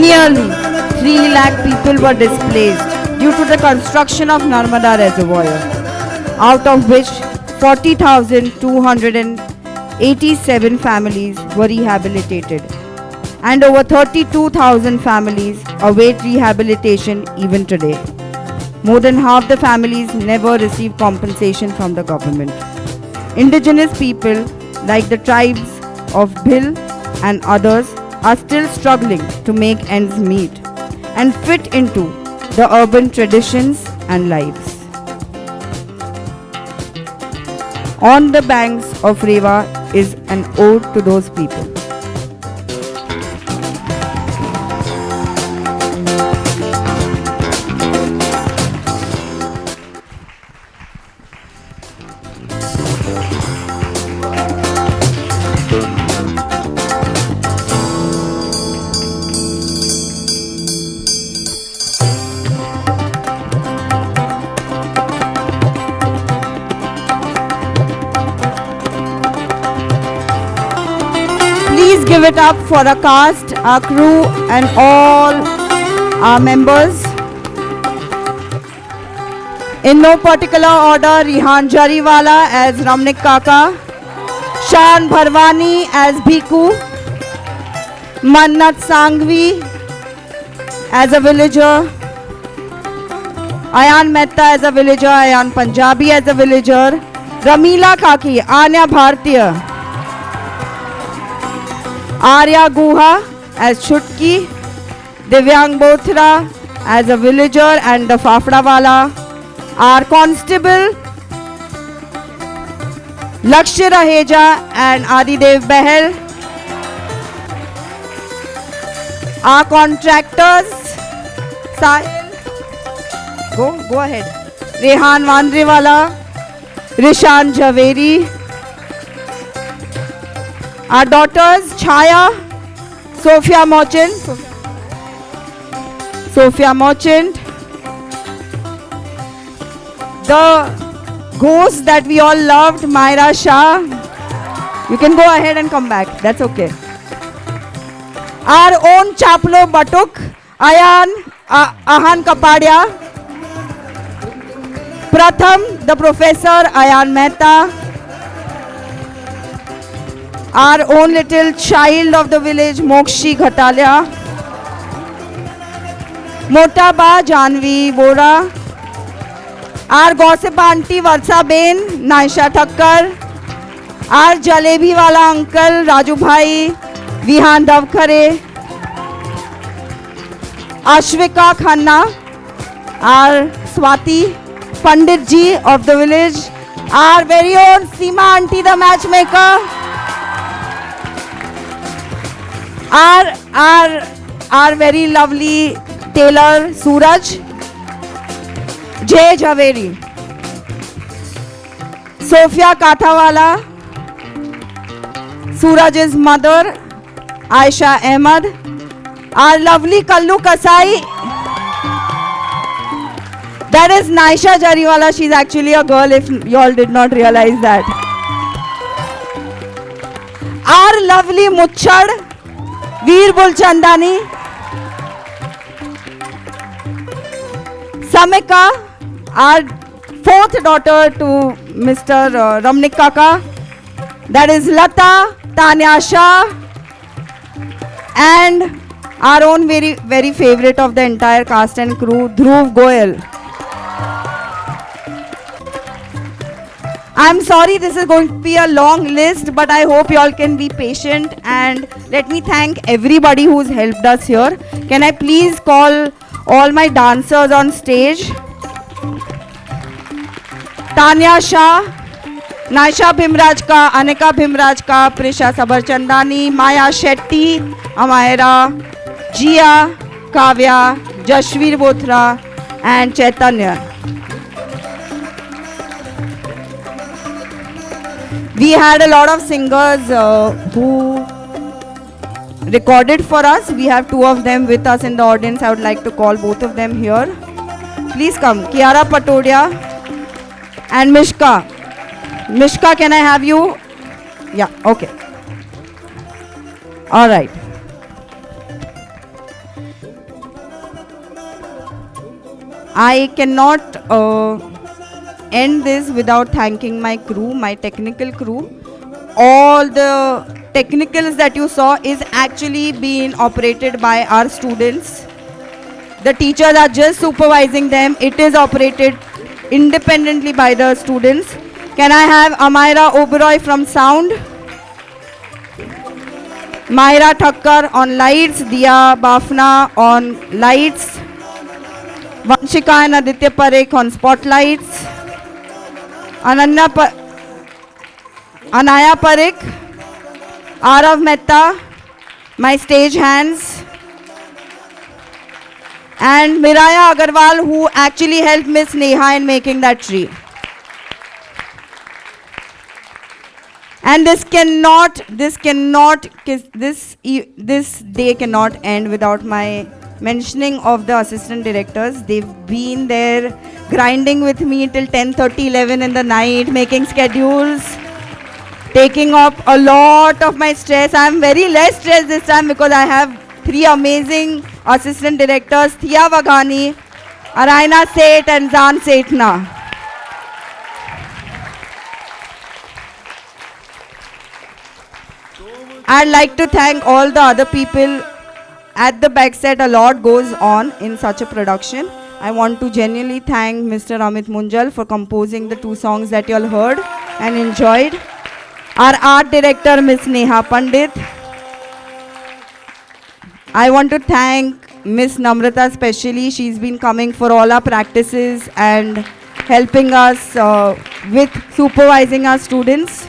Nearly 3 lakh people were displaced due to the construction of Narmada Reservoir, out of which 40,287 families were rehabilitated, and over 32,000 families await rehabilitation even today. More than half the families never receive compensation from the government. Indigenous people like the tribes of Bhil and others are still struggling to make ends meet and fit into the urban traditions and lives. On the banks of Rewa is an ode to those people. Please give it up for our cast, our crew and all our members. In no particular order, Rihan Jariwala as Ramnik Kaka, Shan Bharwani as Bhiku, Mannat Sangvi as a villager, Ayan Mehta as a villager, Ayan Punjabi as a villager, Ramila Kaki, Anya Bhartiya, Arya Guha as Chutki, Divyang Bothra as a villager and the Fafdawala, our constable Lakshya Raheja and Adidev Behel, our contractors Sahil, go ahead, Rehan Wandrewala, Rishan Javeri, our daughters Chaya, Sophia Merchant, the ghost that we all loved, Myra Shah, You can go ahead and come back. That's okay. Our own Chaplo Batuk, Ahan Kapadia. Pratham, the professor, Ayan Mehta. Our own little child of the village, Mokshi Ghatalia. Motaba Janvi Vora. Our gossip auntie Varsa Ben, Naisha Thakkar. Our jalebi wala uncle Raju Bhai, Vihan Davkhare. Ashvika Khanna. Our Swati Pandit ji of the village. Our very own Seema auntie, the matchmaker. Our very lovely tailor Suraj. Jay Javeri. Sophia Kathawala. Suraj's mother, Aisha Ahmad. Our lovely Kallu Kasai. That is Naisha Jariwala. She's actually a girl, if you all did not realize that. Our lovely Muchchad, Veer Bulchandani. Samika, our fourth daughter to Mr. Ramnik Kaka. That is Lata, Tanya Shah, and our own very, very favorite of the entire cast and crew, Dhruv Goyal. I'm sorry this is going to be a long list, but I hope you all can be patient, and let me thank everybody who's helped us here. Can I please call all my dancers on stage? Tanya Shah, Naisha Bhimraj Anika Bhimraj Prisha Sabarchandani, Maya Shetty, Amaira, Jia, Kavya, Jashveer Bothra, and Chaitanya. We had a lot of singers who recorded for us. We have two of them with us in the audience. I would like to call both of them here. Please come. Kiara Patodia and Mishka. Mishka, can I have you? Yeah, okay. All right. I cannot end this without thanking my crew, my technical crew. All the technicals that you saw is actually being operated by our students. The teachers are just supervising them. It is operated independently by the students. Can I have Amaira Oberoi from sound? Myra Thakkar on lights, Diya Bafna on lights, Vanshika and Aditya Parekh on spotlights, Anaya Parekh, Arav Mehta, my stage hands, and Miraya Agarwal, who actually helped Miss Neha in making that tree. And this day cannot end without my mentioning of the assistant directors. They've been there grinding with me till 10:30, 11 in the night, making schedules, taking up a lot of my stress. I'm very less stressed this time because I have three amazing assistant directors, Thia Vaghani, Araina Seth and Zan Sethna. I'd like to thank all the other people at the backset. A lot goes on in such a production. I want to genuinely thank Mr. Amit Munjal for composing the two songs that you all heard and enjoyed. Our art director, Miss Neha Pandit. I want to thank Miss Namrata especially. She's been coming for all our practices and helping us with supervising our students.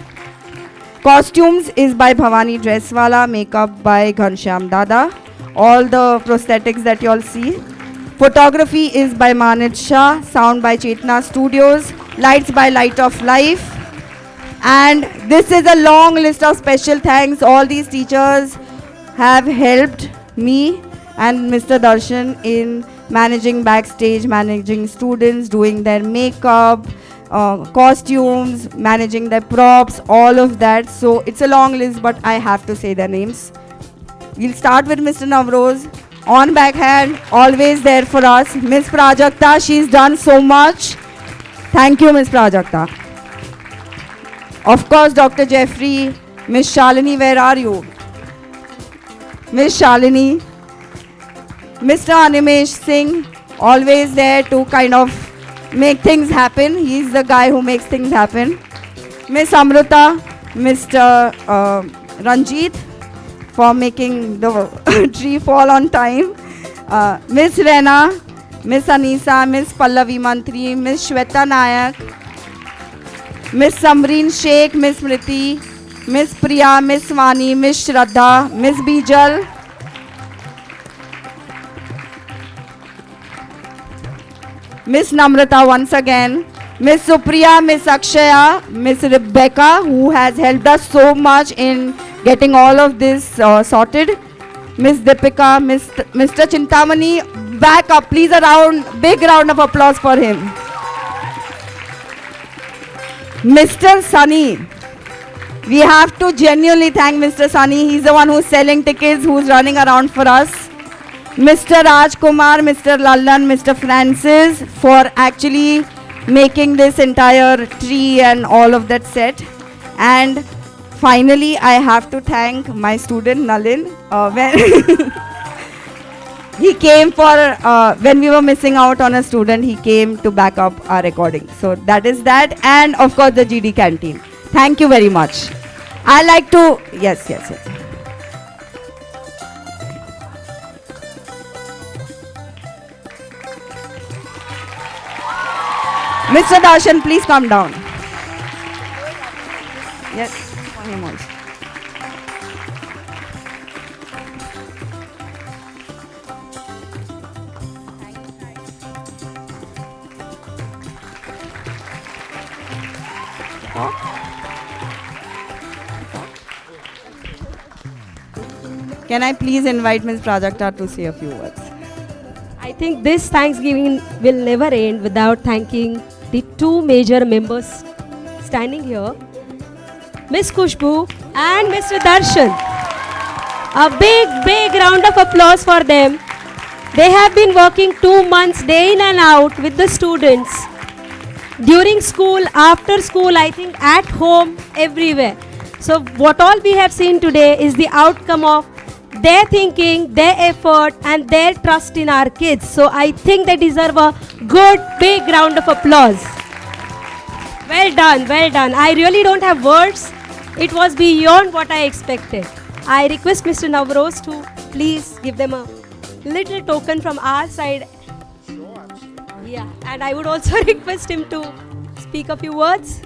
Costumes is by Bhavani Dresswala, makeup by Ghanshyam Dada. All the prosthetics that you all see. Photography is by Manit Shah, sound by Chetna Studios, lights by Light of Life. And this is a long list of special thanks. All these teachers have helped me and Mr. Darshan in managing backstage, managing students, doing their makeup, costumes, managing the props, all of that. So it's a long list, but I have to say their names. We'll start with Mr. Navroz. On backhand, always there for us. Miss Prajakta, she's done so much. Thank you, Miss Prajakta. Of course, Dr. Jeffrey. Miss Shalini, where are you? Miss Shalini. Mr. Animesh Singh, always there to kind of make things happen. He's the guy who makes things happen. Miss Amruta, Mr. Ranjit, for making the tree fall on time. Miss Rena, Miss Anisa, Miss Pallavi Mantri, Miss Shweta Nayak, Miss Samreen Sheikh, Miss Smriti, Miss Priya, Miss Vani, Miss Shraddha, Miss Bijal, Miss Namrata once again, Miss Supriya, Miss Akshaya, Miss Rebecca, who has helped us so much in getting all of this sorted. Miss Deepika, Mr. Chintamani, back up, please, big round of applause for him. Mr. Sunny, we have to genuinely thank Mr. Sunny. He's the one who's selling tickets, who's running around for us. Mr. Rajkumar, Mr. Lallan, Mr. Francis for actually making this entire tree and all of that set. And finally, I have to thank my student Nalin. When he came for, when we were missing out on a student, he came to back up our recording. So that is that. And of course, the GD canteen. Thank you very much. I like to, yes. Mr. Darshan, please come down. Yes, for him also. Can I please invite Ms. Prajakta to say a few words? I think this Thanksgiving will never end without thanking the two major members standing here, Miss Kushbu and Mr. Darshan. A big round of applause for them. They have been working 2 months day in and out with the students. During school, after school, I think at home, everywhere. So what all we have seen today is the outcome of their thinking, their effort and their trust in our kids. So I think they deserve a good big round of applause. Well done, well done. I really don't have words. It was beyond what I expected. I request Mr. Navroz to please give them a little token from our side. Yeah, and I would also request him to speak a few words.